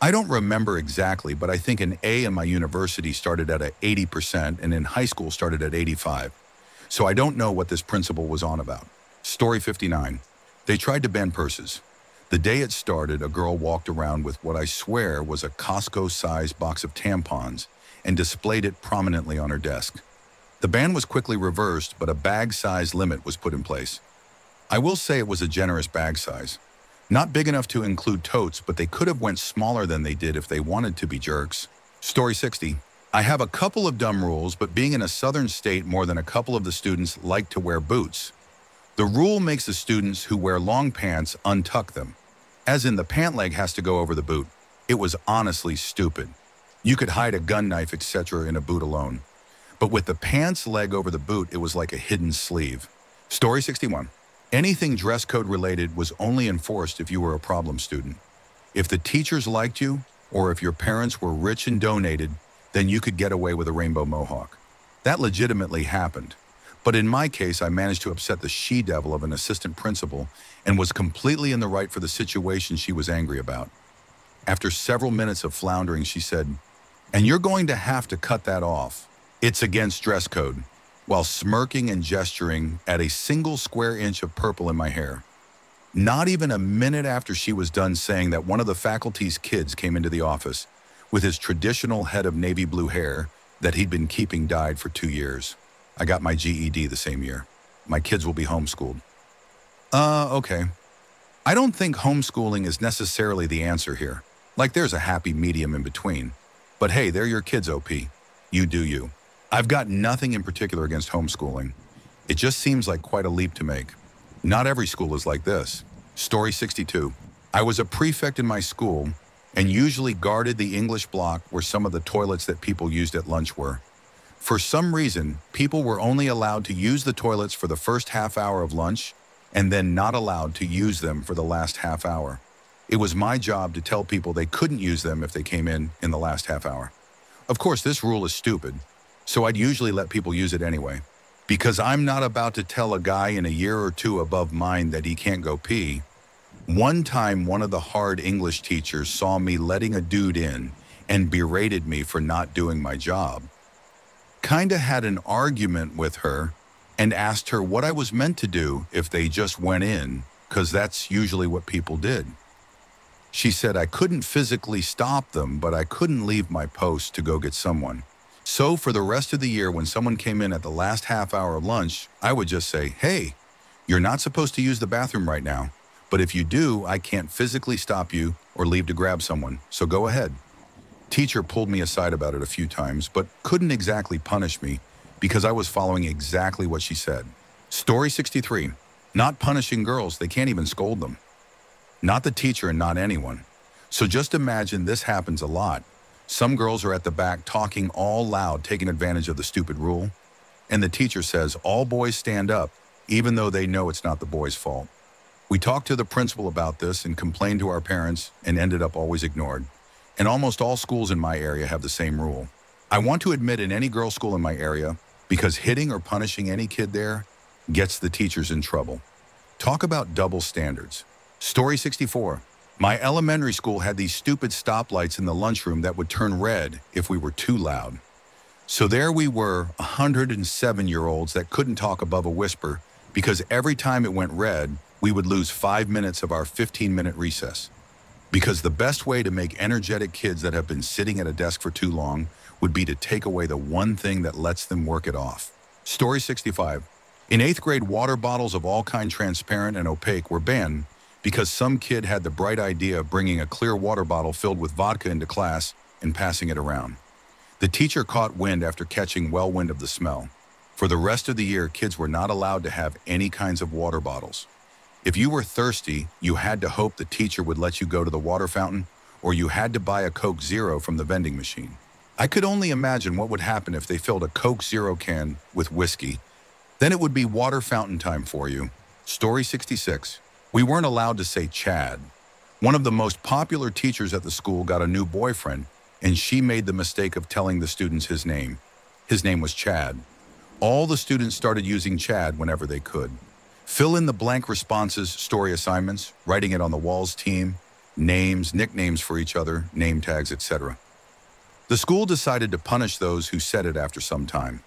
[SPEAKER 1] I don't remember exactly, but I think an A in my university started at 80% and in high school started at 85. So I don't know what this principal was on about. Story 59. They tried to ban purses. The day it started, a girl walked around with what I swear was a Costco-sized box of tampons and displayed it prominently on her desk. The ban was quickly reversed, but a bag size limit was put in place. I will say it was a generous bag size. Not big enough to include totes, but they could have went smaller than they did if they wanted to be jerks. Story 60. I have a couple of dumb rules, but being in a southern state, more than a couple of the students like to wear boots. The rule makes the students who wear long pants untuck them, as in the pant leg has to go over the boot. It was honestly stupid. You could hide a gun knife, etc. in a boot alone. But with the pants leg over the boot, it was like a hidden sleeve. Story 61. Anything dress code related was only enforced if you were a problem student. If the teachers liked you, or if your parents were rich and donated, then you could get away with a rainbow mohawk. That legitimately happened. But in my case, I managed to upset the she-devil of an assistant principal and was completely in the right for the situation she was angry about. After several minutes of floundering, she said, "And you're going to have to cut that off. It's against dress code," while smirking and gesturing at a single square inch of purple in my hair. Not even a minute after she was done saying that, one of the faculty's kids came into the office with his traditional head of navy blue hair that he'd been keeping dyed for 2 years. I got my GED the same year. My kids will be homeschooled. Okay. I don't think homeschooling is necessarily the answer here. Like, there's a happy medium in between. But hey, they're your kids, OP. You do you. I've got nothing in particular against homeschooling. It just seems like quite a leap to make. Not every school is like this. Story 62. I was a prefect in my school and usually guarded the English block where some of the toilets that people used at lunch were. For some reason, people were only allowed to use the toilets for the first half hour of lunch and then not allowed to use them for the last half hour. It was my job to tell people they couldn't use them if they came in the last half hour. Of course, this rule is stupid, so I'd usually let people use it anyway. Because I'm not about to tell a guy in a year or two above mine that he can't go pee. One time, one of the hard English teachers saw me letting a dude in and berated me for not doing my job. Kinda had an argument with her and asked her what I was meant to do if they just went in, because that's usually what people did. She said I couldn't physically stop them, but I couldn't leave my post to go get someone. So for the rest of the year, when someone came in at the last half hour of lunch, I would just say, "Hey, you're not supposed to use the bathroom right now, but if you do, I can't physically stop you or leave to grab someone, so go ahead." Teacher pulled me aside about it a few times, but couldn't exactly punish me because I was following exactly what she said. Story 63. Not punishing girls, they can't even scold them. Not the teacher and not anyone. So just imagine this happens a lot. Some girls are at the back talking all loud, taking advantage of the stupid rule. And the teacher says, "All boys stand up," even though they know it's not the boys' fault. We talked to the principal about this and complained to our parents and ended up always ignored. And almost all schools in my area have the same rule. I want to admit in any girls' school in my area, because hitting or punishing any kid there gets the teachers in trouble. Talk about double standards. Story 64. My elementary school had these stupid stoplights in the lunchroom that would turn red if we were too loud. So there we were, 107-year-olds that couldn't talk above a whisper because every time it went red, we would lose 5 minutes of our 15-minute recess. Because the best way to make energetic kids that have been sitting at a desk for too long would be to take away the one thing that lets them work it off. Story 65. In 8th grade, water bottles of all kind, transparent and opaque, were banned because some kid had the bright idea of bringing a clear water bottle filled with vodka into class and passing it around. The teacher caught wind after catching well wind of the smell. For the rest of the year, kids were not allowed to have any kinds of water bottles. If you were thirsty, you had to hope the teacher would let you go to the water fountain, or you had to buy a Coke Zero from the vending machine. I could only imagine what would happen if they filled a Coke Zero can with whiskey. Then it would be water fountain time for you. Story 66. We weren't allowed to say Chad. One of the most popular teachers at the school got a new boyfriend, and she made the mistake of telling the students his name. His name was Chad. All the students started using Chad whenever they could. Fill in the blank responses, story assignments, writing it on the walls team, names, nicknames for each other, name tags, etc. The school decided to punish those who said it after some time.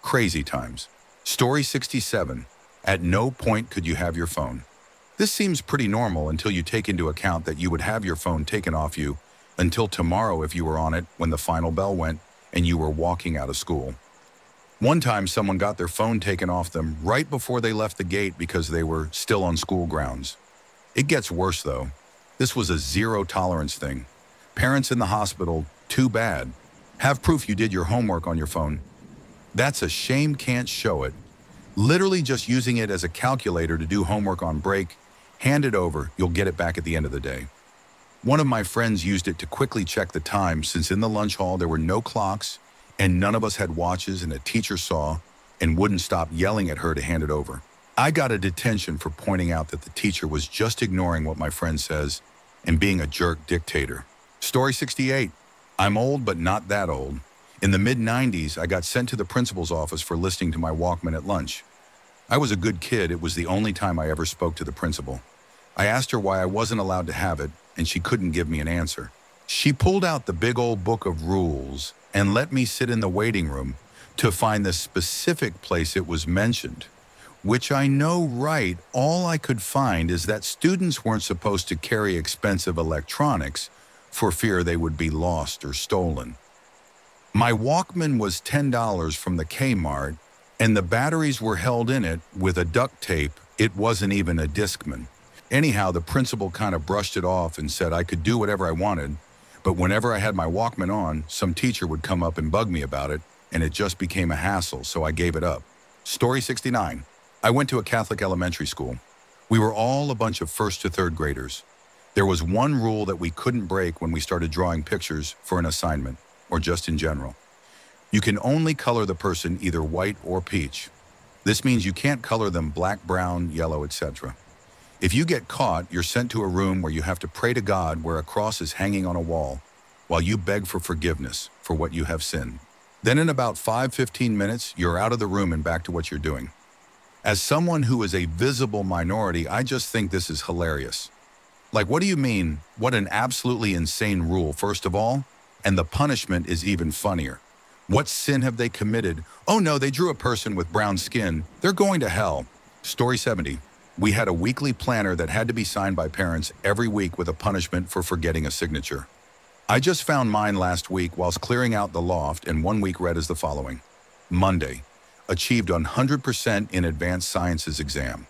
[SPEAKER 1] Crazy times. Story 67. At no point could you have your phone. This seems pretty normal until you take into account that you would have your phone taken off you until tomorrow if you were on it when the final bell went and you were walking out of school. One time someone got their phone taken off them right before they left the gate because they were still on school grounds. It gets worse though. This was a zero tolerance thing. Parents in the hospital, too bad. Have proof you did your homework on your phone. That's a shame, can't show it. Literally just using it as a calculator to do homework on break, hand it over, you'll get it back at the end of the day. One of my friends used it to quickly check the time since in the lunch hall there were no clocks and none of us had watches and a teacher saw and wouldn't stop yelling at her to hand it over. I got a detention for pointing out that the teacher was just ignoring what my friend says and being a jerk dictator. Story 68. I'm old but not that old. In the mid-90s, I got sent to the principal's office for listening to my Walkman at lunch. I was a good kid. It was the only time I ever spoke to the principal. I asked her why I wasn't allowed to have it, and she couldn't give me an answer. She pulled out the big old book of rules and let me sit in the waiting room to find the specific place it was mentioned, which I know right, all I could find is that students weren't supposed to carry expensive electronics for fear they would be lost or stolen. My Walkman was $10 from the Kmart, and the batteries were held in it with a duct tape. It wasn't even a Discman. Anyhow, the principal kind of brushed it off and said I could do whatever I wanted, but whenever I had my Walkman on, some teacher would come up and bug me about it, and it just became a hassle, so I gave it up. Story 69. I went to a Catholic elementary school. We were all a bunch of first to third graders. There was one rule that we couldn't break when we started drawing pictures for an assignment, or just in general. You can only color the person either white or peach. This means you can't color them black, brown, yellow, etc. If you get caught, you're sent to a room where you have to pray to God where a cross is hanging on a wall while you beg for forgiveness for what you have sinned. Then in about 5-15 minutes, you're out of the room and back to what you're doing. As someone who is a visible minority, I just think this is hilarious. Like, what do you mean? What an absolutely insane rule, first of all, and the punishment is even funnier. What sin have they committed? Oh no, they drew a person with brown skin. They're going to hell. Story 70. We had a weekly planner that had to be signed by parents every week with a punishment for forgetting a signature. I just found mine last week whilst clearing out the loft, and 1 week read as the following. Monday, achieved 100% in advanced sciences exam.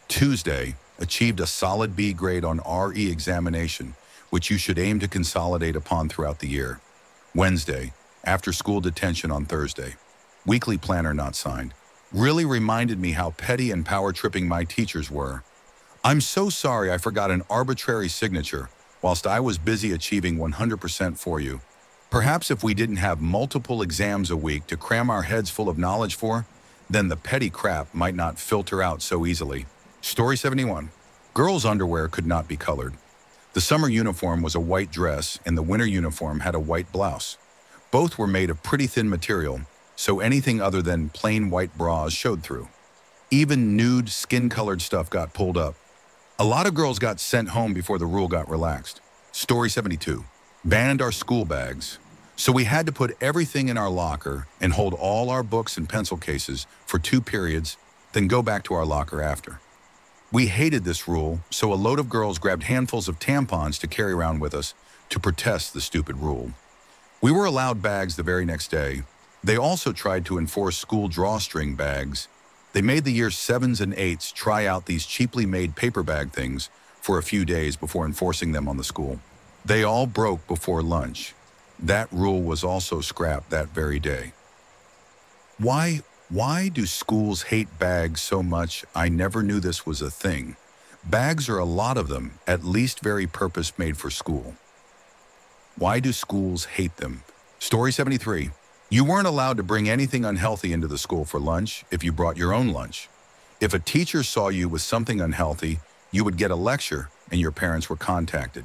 [SPEAKER 1] Tuesday, achieved a solid B grade on RE examination, which you should aim to consolidate upon throughout the year. Wednesday, after school detention on Thursday. Weekly planner not signed. Really reminded me how petty and power-tripping my teachers were. I'm so sorry I forgot an arbitrary signature whilst I was busy achieving 100% for you. Perhaps if we didn't have multiple exams a week to cram our heads full of knowledge for, then the petty crap might not filter out so easily. Story 71. Girls' underwear could not be colored. The summer uniform was a white dress and the winter uniform had a white blouse. Both were made of pretty thin material, so anything other than plain white bras showed through. Even nude, skin-colored stuff got pulled up. A lot of girls got sent home before the rule got relaxed. Story 72. Banned our school bags. So we had to put everything in our locker and hold all our books and pencil cases for 2 periods, then go back to our locker after. We hated this rule, so a load of girls grabbed handfuls of tampons to carry around with us to protest the stupid rule. We were allowed bags the very next day. They also tried to enforce school drawstring bags. They made the year 7s and 8s try out these cheaply made paper bag things for a few days before enforcing them on the school. They all broke before lunch. That rule was also scrapped that very day. Why do schools hate bags so much? I never knew this was a thing. Bags are a lot of them, at least very purpose-made for school. Why do schools hate them? Story 73. You weren't allowed to bring anything unhealthy into the school for lunch if you brought your own lunch. If a teacher saw you with something unhealthy, you would get a lecture and your parents were contacted.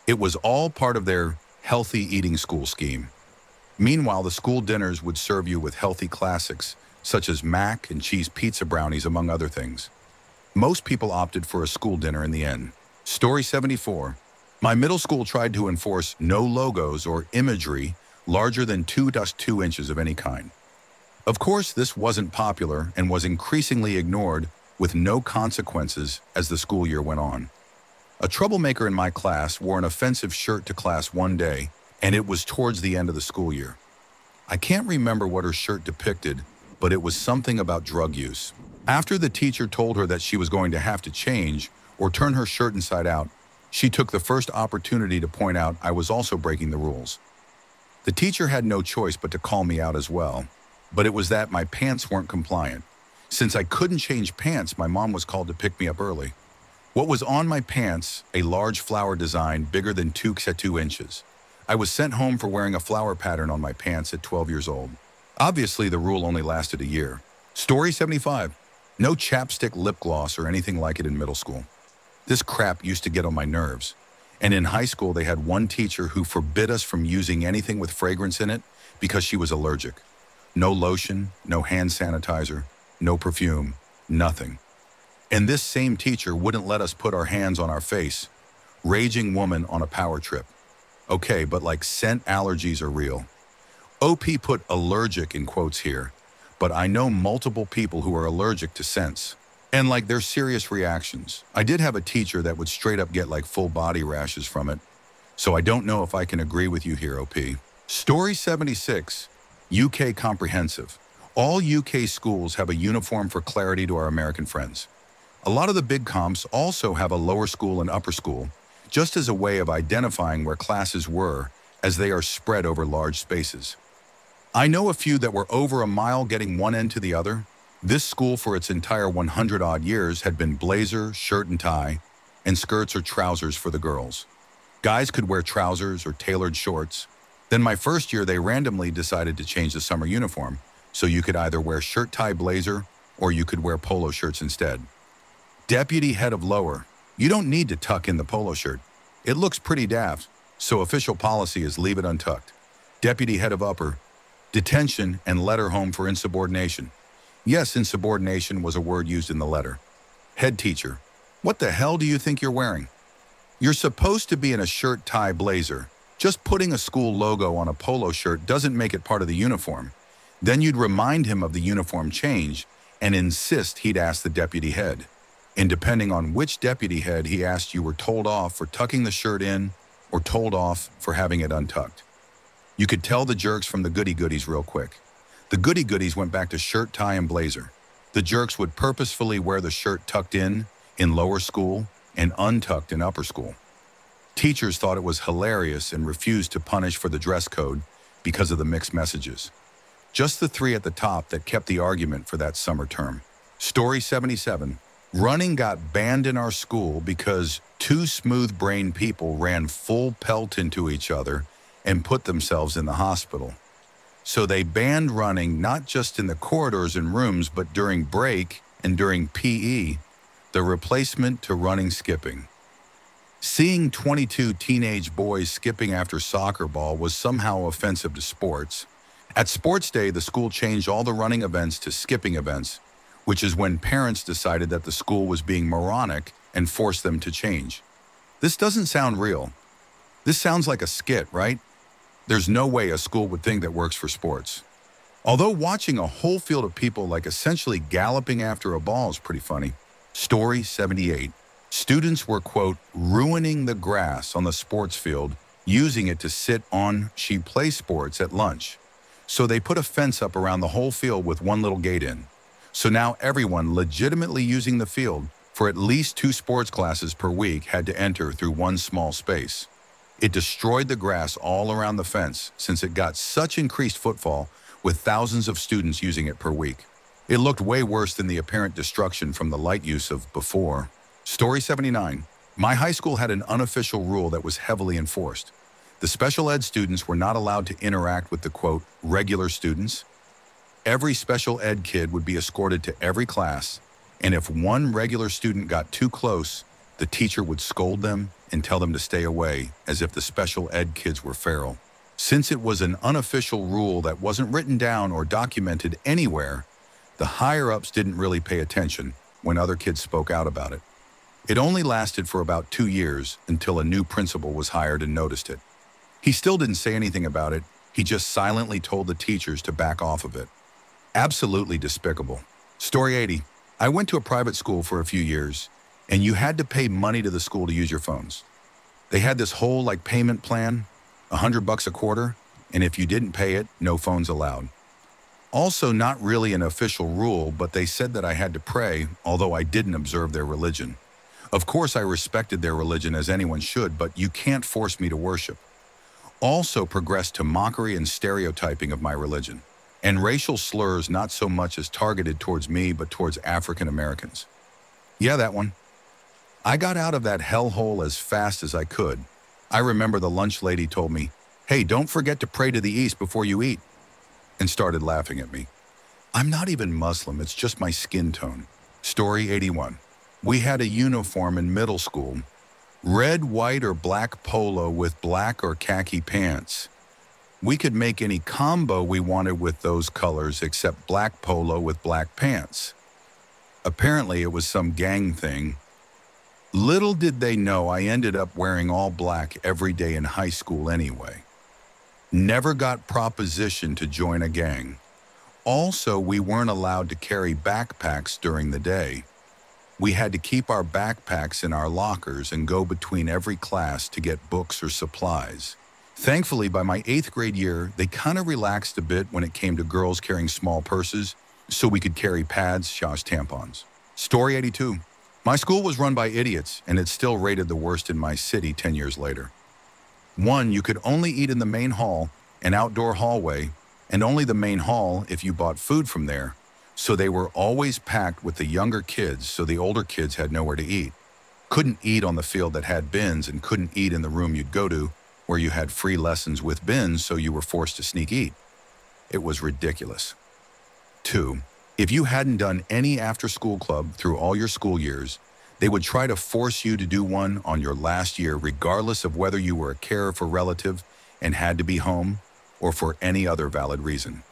[SPEAKER 1] It was all part of their healthy eating school scheme. Meanwhile, the school dinners would serve you with healthy classics, such as mac and cheese pizza brownies, among other things. Most people opted for a school dinner in the end. Story 74. My middle school tried to enforce no logos or imagery larger than 2.2 inches of any kind. Of course, this wasn't popular and was increasingly ignored with no consequences as the school year went on. A troublemaker in my class wore an offensive shirt to class one day, and it was towards the end of the school year. I can't remember what her shirt depicted, but it was something about drug use. After the teacher told her that she was going to have to change or turn her shirt inside out, she took the first opportunity to point out I was also breaking the rules. The teacher had no choice but to call me out as well, but it was that my pants weren't compliant. Since I couldn't change pants, my mom was called to pick me up early. What was on my pants? A large flower design bigger than 2 inches. I was sent home for wearing a flower pattern on my pants at 12 years old. Obviously, the rule only lasted a year. Story 75. No chapstick, lip gloss, or anything like it in middle school. This crap used to get on my nerves. And in high school, they had one teacher who forbid us from using anything with fragrance in it because she was allergic. No lotion, no hand sanitizer, no perfume, nothing. And this same teacher wouldn't let us put our hands on our face. Raging woman on a power trip. Okay, but like scent allergies are real. OP put allergic in quotes here, but I know multiple people who are allergic to scents. And like they're serious reactions. I did have a teacher that would straight up get like full body rashes from it. So I don't know if I can agree with you here, OP. Story 76, UK comprehensive. All UK schools have a uniform for clarity to our American friends. A lot of the big comps also have a lower school and upper school, just as a way of identifying where classes were as they are spread over large spaces. I know a few that were over a mile getting one end to the other. This school for its entire 100-odd years had been blazer, shirt and tie, and skirts or trousers for the girls. Guys could wear trousers or tailored shorts. Then my first year, they randomly decided to change the summer uniform, so you could either wear shirt, tie, blazer, or you could wear polo shirts instead. Deputy head of lower. You don't need to tuck in the polo shirt. It looks pretty daft, so official policy is leave it untucked. Deputy head of upper. Detention and letter home for insubordination. Yes, insubordination was a word used in the letter. Head teacher. What the hell do you think you're wearing? You're supposed to be in a shirt, tie, blazer. Just putting a school logo on a polo shirt doesn't make it part of the uniform. Then you'd remind him of the uniform change and insist he'd ask the deputy head. And depending on which deputy head he asked, you were told off for tucking the shirt in or told off for having it untucked. You could tell the jerks from the goody-goodies real quick. The goody-goodies went back to shirt, tie, and blazer. The jerks would purposefully wear the shirt tucked in lower school and untucked in upper school. Teachers thought it was hilarious and refused to punish for the dress code because of the mixed messages. Just the three at the top that kept the argument for that summer term. Story 77. Running got banned in our school because two smooth-brained people ran full pelt into each other and put themselves in the hospital. So they banned running not just in the corridors and rooms, but during break and during PE, the replacement to running skipping. Seeing 22 teenage boys skipping after soccer ball was somehow offensive to sports. At sports day, the school changed all the running events to skipping events, which is when parents decided that the school was being moronic and forced them to change. This doesn't sound real. This sounds like a skit, right? There's no way a school would think that works for sports. Although watching a whole field of people like essentially galloping after a ball is pretty funny. Story 78. Students were, quote, ruining the grass on the sports field, using it to sit on play sports at lunch. So they put a fence up around the whole field with one little gate in. So now everyone legitimately using the field for at least 2 sports classes per week had to enter through one small space. It destroyed the grass all around the fence since it got such increased footfall with thousands of students using it per week. It looked way worse than the apparent destruction from the light use of before. Story 79. My high school had an unofficial rule that was heavily enforced. The special ed students were not allowed to interact with the, quote, regular students. Every special ed kid would be escorted to every class, and if one regular student got too close, the teacher would scold them and tell them to stay away, as if the special ed kids were feral. Since it was an unofficial rule that wasn't written down or documented anywhere, the higher-ups didn't really pay attention when other kids spoke out about it. It only lasted for about 2 years until a new principal was hired and noticed it. He still didn't say anything about it. He just silently told the teachers to back off of it. Absolutely despicable. Story 80. I went to a private school for a few years, and you had to pay money to the school to use your phones. They had this whole payment plan, $100 a quarter, and if you didn't pay it, no phones allowed. Also, not really an official rule, but they said that I had to pray, although I didn't observe their religion. Of course, I respected their religion as anyone should, but you can't force me to worship. Also progressed to mockery and stereotyping of my religion, and racial slurs not so much as targeted towards me, but towards African Americans. Yeah, that one. I got out of that hellhole as fast as I could. I remember the lunch lady told me, "Hey, don't forget to pray to the east before you eat," and started laughing at me. I'm not even Muslim, it's just my skin tone. Story 81. We had a uniform in middle school. Red, white, or black polo with black or khaki pants. We could make any combo we wanted with those colors except black polo with black pants. Apparently it was some gang thing. Little did they know I ended up wearing all black every day in high school anyway. Never got propositioned to join a gang. Also, we weren't allowed to carry backpacks during the day. We had to keep our backpacks in our lockers and go between every class to get books or supplies. Thankfully, by my 8th grade year, they kind of relaxed a bit when it came to girls carrying small purses, so we could carry pads, tampons. Story 82. My school was run by idiots, and it's still rated the worst in my city 10 years later. 1, you could only eat in the main hall, an outdoor hallway, and only the main hall if you bought food from there. So they were always packed with the younger kids, so the older kids had nowhere to eat. Couldn't eat on the field that had bins, and couldn't eat in the room you'd go to, where you had free lessons with bins, so you were forced to sneak eat. It was ridiculous. 2, if you hadn't done any after-school club through all your school years, they would try to force you to do one on your last year, regardless of whether you were a carer for relative and had to be home, or for any other valid reason.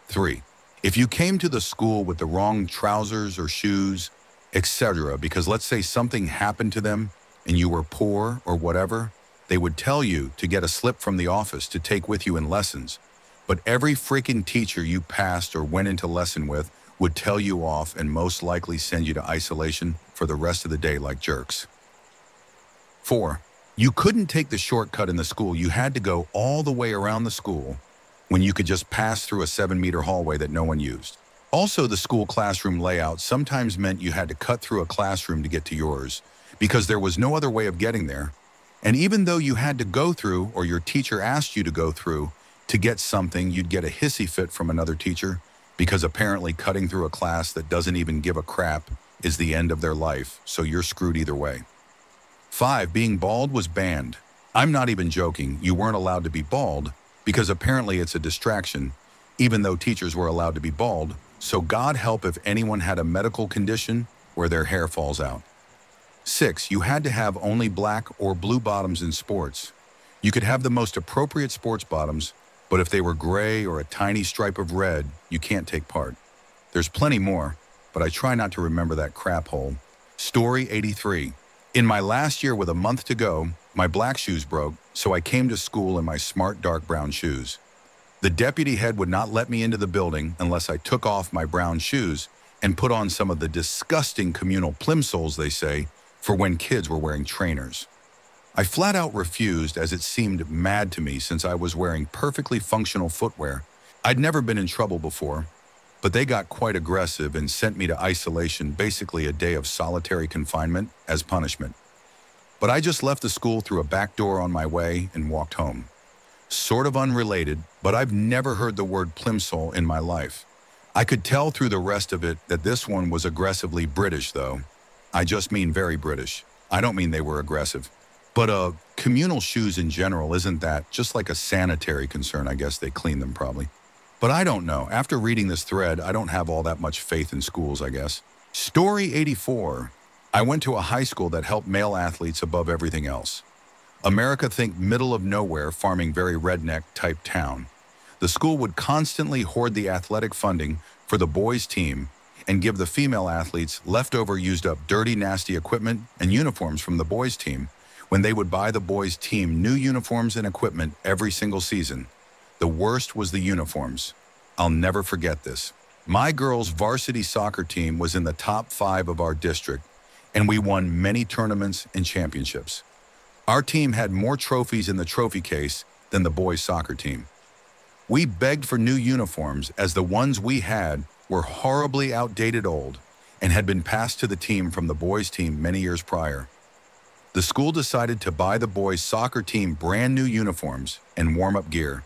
[SPEAKER 1] 3, if you came to the school with the wrong trousers or shoes, etc., because let's say something happened to them and you were poor or whatever, they would tell you to get a slip from the office to take with you in lessons. But every freaking teacher you passed or went into lesson with would tell you off and most likely send you to isolation for the rest of the day like jerks. 4, you couldn't take the shortcut in the school. You had to go all the way around the school when you could just pass through a 7-meter hallway that no one used. Also, the school classroom layout sometimes meant you had to cut through a classroom to get to yours, because there was no other way of getting there. And even though you had to go through, or your teacher asked you to go through, to get something, you'd get a hissy fit from another teacher, because apparently cutting through a class that doesn't even give a crap is the end of their life, so you're screwed either way. 5, being bald was banned. I'm not even joking, you weren't allowed to be bald, because apparently it's a distraction, even though teachers were allowed to be bald, so God help if anyone had a medical condition where their hair falls out. 6, you had to have only black or blue bottoms in sports. You could have the most appropriate sports bottoms, but if they were gray or a tiny stripe of red, you can't take part. There's plenty more, but I try not to remember that crap hole. Story 83. In my last year with a month to go, my black shoes broke, so I came to school in my smart dark brown shoes. The deputy head would not let me into the building unless I took off my brown shoes and put on some of the disgusting communal plimsolls, they say, for when kids were wearing trainers. I flat out refused, as it seemed mad to me since I was wearing perfectly functional footwear. I'd never been in trouble before, but they got quite aggressive and sent me to isolation, basically a day of solitary confinement as punishment. But I just left the school through a back door on my way and walked home. Sort of unrelated, but I've never heard the word plimsoll in my life. I could tell through the rest of it that this one was aggressively British, though. I just mean very British. I don't mean they were aggressive. But communal shoes in general, isn't that just like a sanitary concern? I guess they clean them probably. But I don't know. After reading this thread, I don't have all that much faith in schools, I guess. Story 84. I went to a high school that helped male athletes above everything else. America, think middle of nowhere, farming, very redneck type town. The school would constantly hoard the athletic funding for the boys' team and give the female athletes leftover used up dirty, nasty equipment and uniforms from the boys' team when they would buy the boys' team new uniforms and equipment every single season. The worst was the uniforms. I'll never forget this. My girls' varsity soccer team was in the top 5 of our district, and we won many tournaments and championships. Our team had more trophies in the trophy case than the boys' soccer team. We begged for new uniforms as the ones we had were horribly outdated old and had been passed to the team from the boys' team many years prior. The school decided to buy the boys' soccer team brand new uniforms and warm-up gear,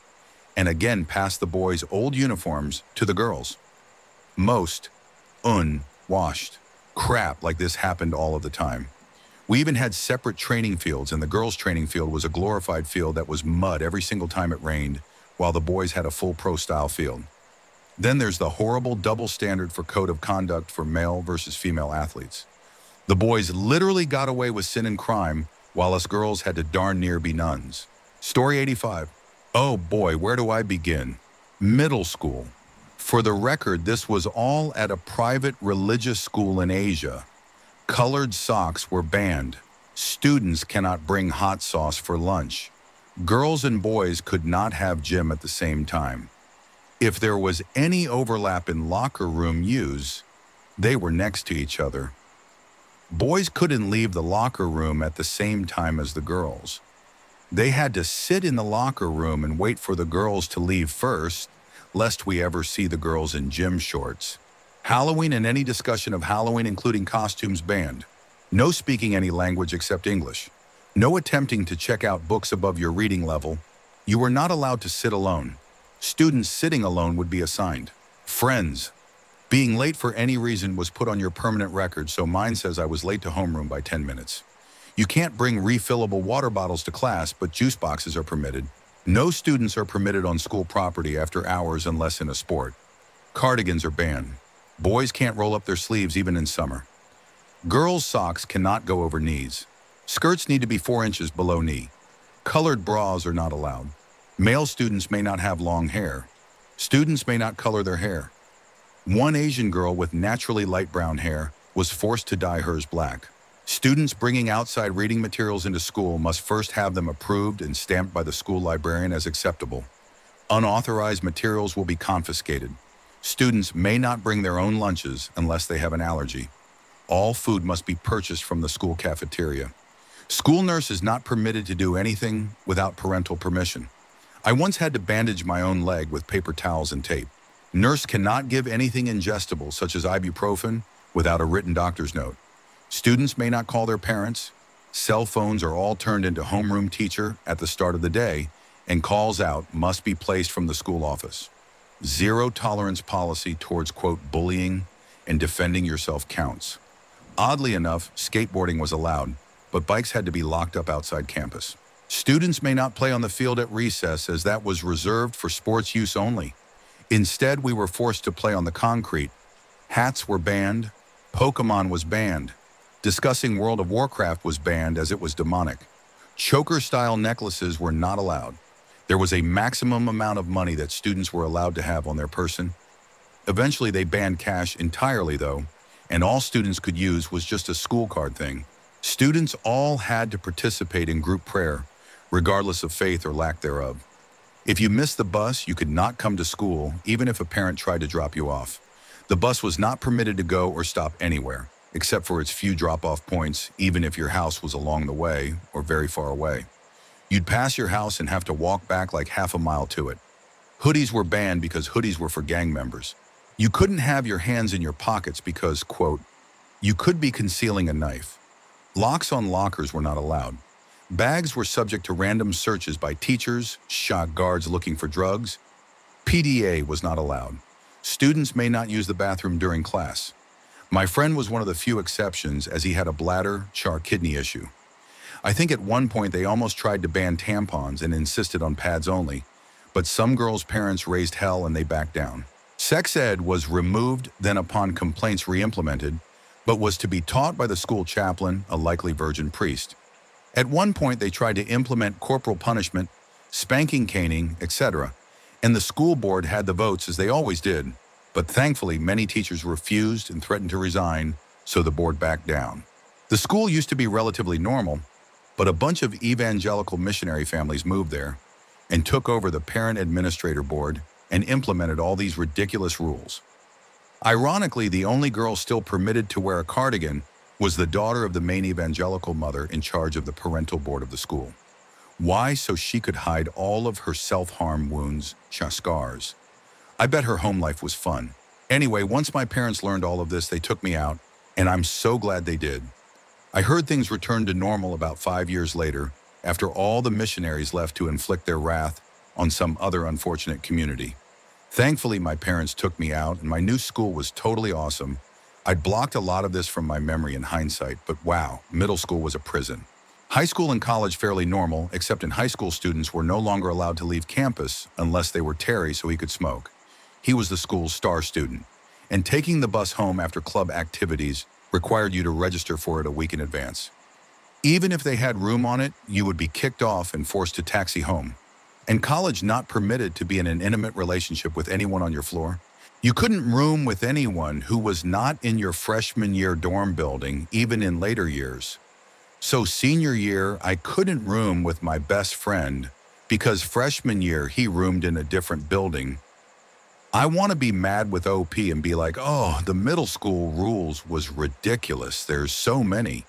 [SPEAKER 1] and again pass the boys' old uniforms to the girls. Most unwashed crap like this happened all of the time. We even had separate training fields, and the girls' training field was a glorified field that was mud every single time it rained, while the boys had a full pro-style field. Then there's the horrible double standard for code of conduct for male versus female athletes. The boys literally got away with sin and crime, while us girls had to darn near be nuns. Story 85. Oh boy, where do I begin? Middle school. For the record, this was all at a private religious school in Asia. Colored socks were banned. Students cannot bring hot sauce for lunch. Girls and boys could not have gym at the same time. If there was any overlap in locker room use, they were next to each other. Boys couldn't leave the locker room at the same time as the girls. They had to sit in the locker room and wait for the girls to leave first, lest we ever see the girls in gym shorts. Halloween and any discussion of Halloween, including costumes, banned. No speaking any language except English. No attempting to check out books above your reading level. You were not allowed to sit alone. Students sitting alone would be assigned. Friends. Being late for any reason was put on your permanent record, so mine says I was late to homeroom by 10 minutes. You can't bring refillable water bottles to class, but juice boxes are permitted. No students are permitted on school property after hours unless in a sport. Cardigans are banned. Boys can't roll up their sleeves even in summer. Girls' socks cannot go over knees. Skirts need to be 4 inches below knee. Colored bras are not allowed. Male students may not have long hair. Students may not color their hair. One Asian girl with naturally light brown hair was forced to dye hers black. Students bringing outside reading materials into school must first have them approved and stamped by the school librarian as acceptable. Unauthorized materials will be confiscated. Students may not bring their own lunches unless they have an allergy. All food must be purchased from the school cafeteria. School nurse is not permitted to do anything without parental permission. I once had to bandage my own leg with paper towels and tape. Nurse cannot give anything ingestible, such as ibuprofen, without a written doctor's note. Students may not call their parents. Cell phones are all turned into homeroom teacher at the start of the day, and calls out must be placed from the school office. Zero tolerance policy towards, quote, bullying and defending yourself counts. Oddly enough, skateboarding was allowed, but bikes had to be locked up outside campus. Students may not play on the field at recess, as that was reserved for sports use only. Instead, we were forced to play on the concrete. Hats were banned. Pokemon was banned. Discussing World of Warcraft was banned as it was demonic. Choker-style necklaces were not allowed. There was a maximum amount of money that students were allowed to have on their person. Eventually, they banned cash entirely, though, and all students could use was just a school card thing. Students all had to participate in group prayer, regardless of faith or lack thereof. If you missed the bus, you could not come to school, even if a parent tried to drop you off. The bus was not permitted to go or stop anywhere, except for its few drop-off points, even if your house was along the way or very far away. You'd pass your house and have to walk back like half a mile to it. Hoodies were banned because hoodies were for gang members. You couldn't have your hands in your pockets because, quote, you could be concealing a knife. Locks on lockers were not allowed. Bags were subject to random searches by teachers, shock guards looking for drugs. PDA was not allowed. Students may not use the bathroom during class. My friend was one of the few exceptions as he had a bladder/kidney issue. I think at one point they almost tried to ban tampons and insisted on pads only, but some girls' parents raised hell and they backed down. Sex ed was removed, then upon complaints re-implemented, but was to be taught by the school chaplain, a likely virgin priest. At one point they tried to implement corporal punishment, spanking, caning, etc., and the school board had the votes as they always did, but thankfully many teachers refused and threatened to resign, so the board backed down. The school used to be relatively normal, but a bunch of evangelical missionary families moved there and took over the parent administrator board and implemented all these ridiculous rules. Ironically, the only girl still permitted to wear a cardigan was the daughter of the main evangelical mother in charge of the parental board of the school. Why? So she could hide all of her self-harm wounds, scars. I bet her home life was fun. Anyway, once my parents learned all of this, they took me out, and I'm so glad they did. I heard things returned to normal about 5 years later, after all the missionaries left to inflict their wrath on some other unfortunate community. Thankfully, my parents took me out, and my new school was totally awesome. I'd blocked a lot of this from my memory in hindsight, but wow, middle school was a prison. High school and college fairly normal, except in high school students were no longer allowed to leave campus unless they were Terry so he could smoke. He was the school's star student, and taking the bus home after club activities required you to register for it a week in advance. Even if they had room on it, you would be kicked off and forced to taxi home. And college not permitted to be in an intimate relationship with anyone on your floor. You couldn't room with anyone who was not in your freshman year dorm building, even in later years. So senior year, I couldn't room with my best friend because freshman year, he roomed in a different building. I want to be mad with OP and be like, oh, the middle school rules was ridiculous. There's so many.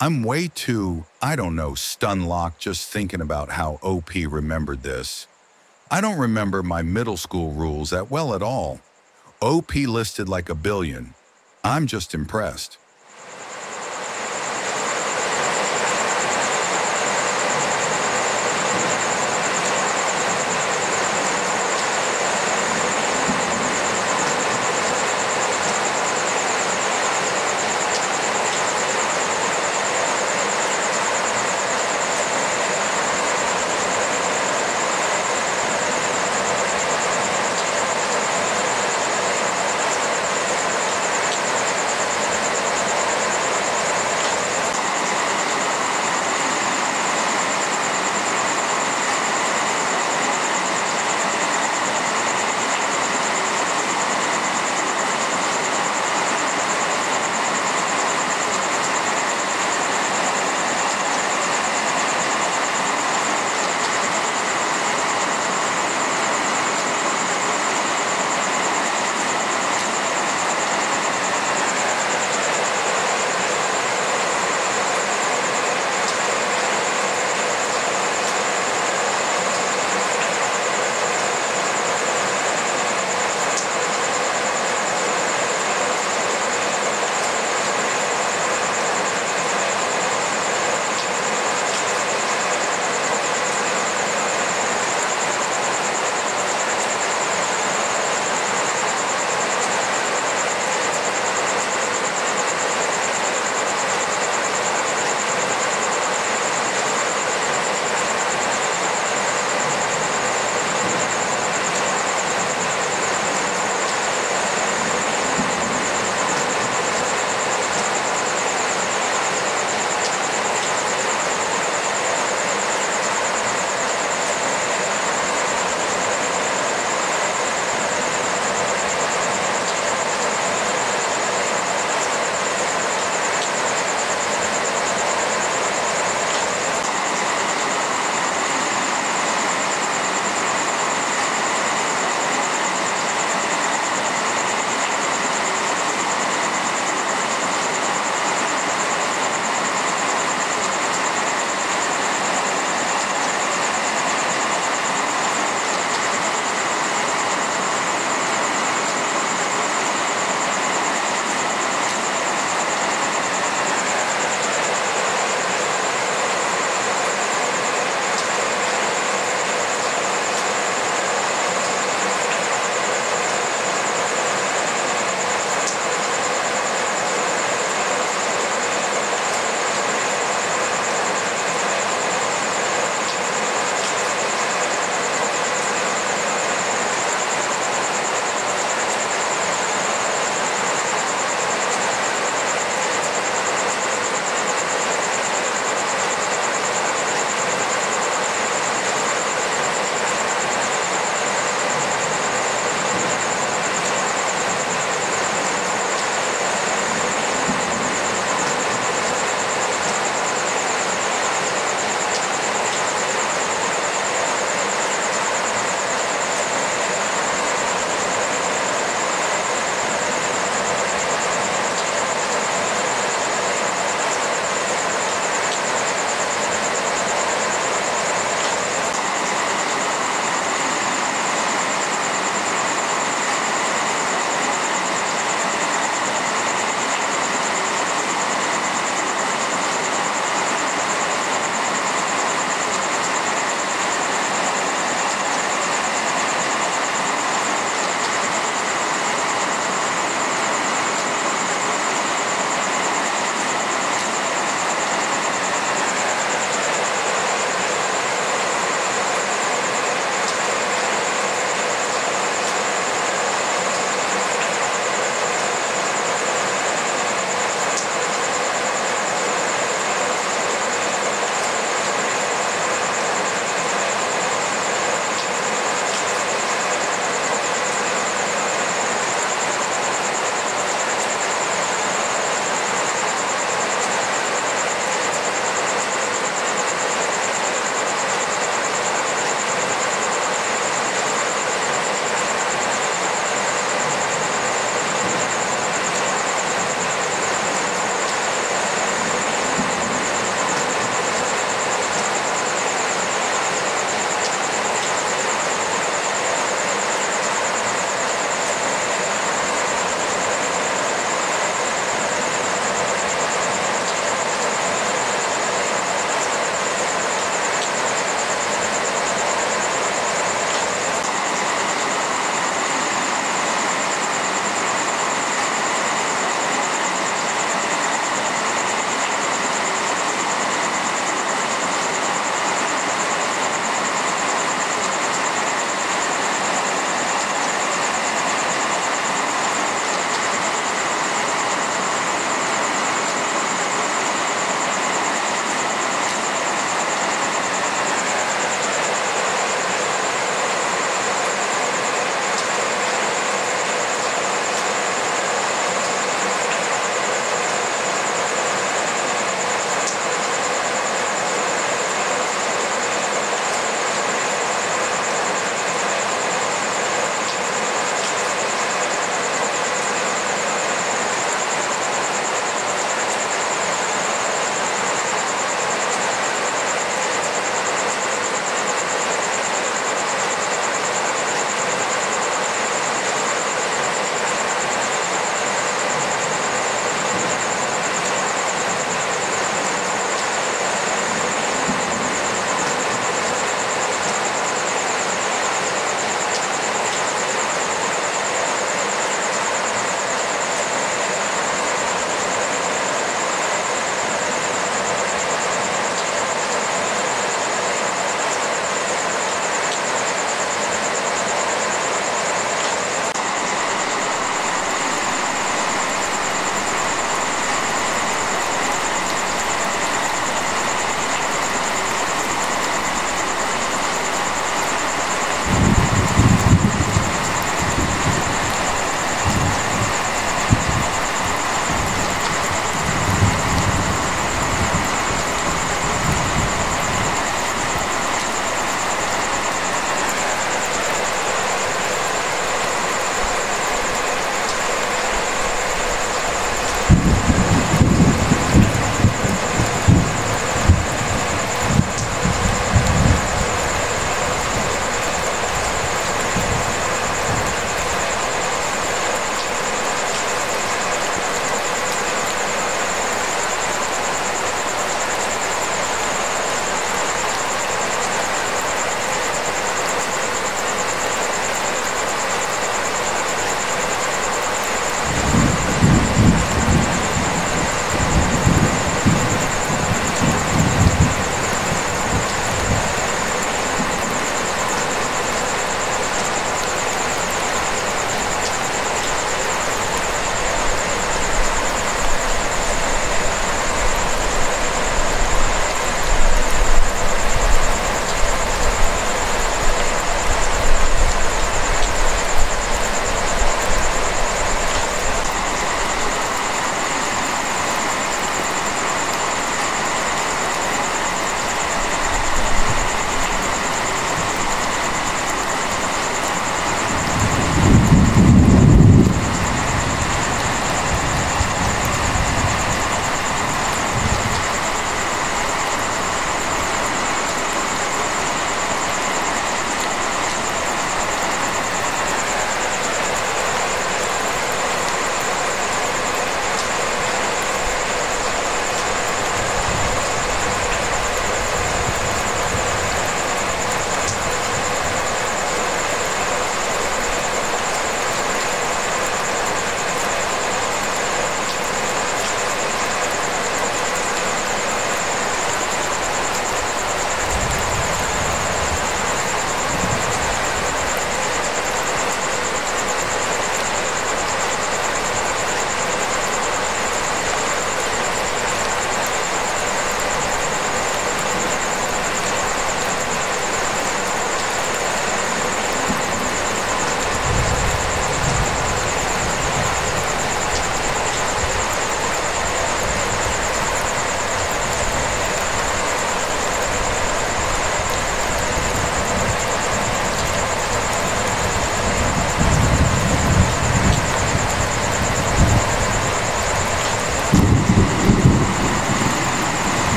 [SPEAKER 1] I'm way too, I don't know, stun-locked just thinking about how OP remembered this. I don't remember my middle school rules that well at all. OP listed like a billion. I'm just impressed.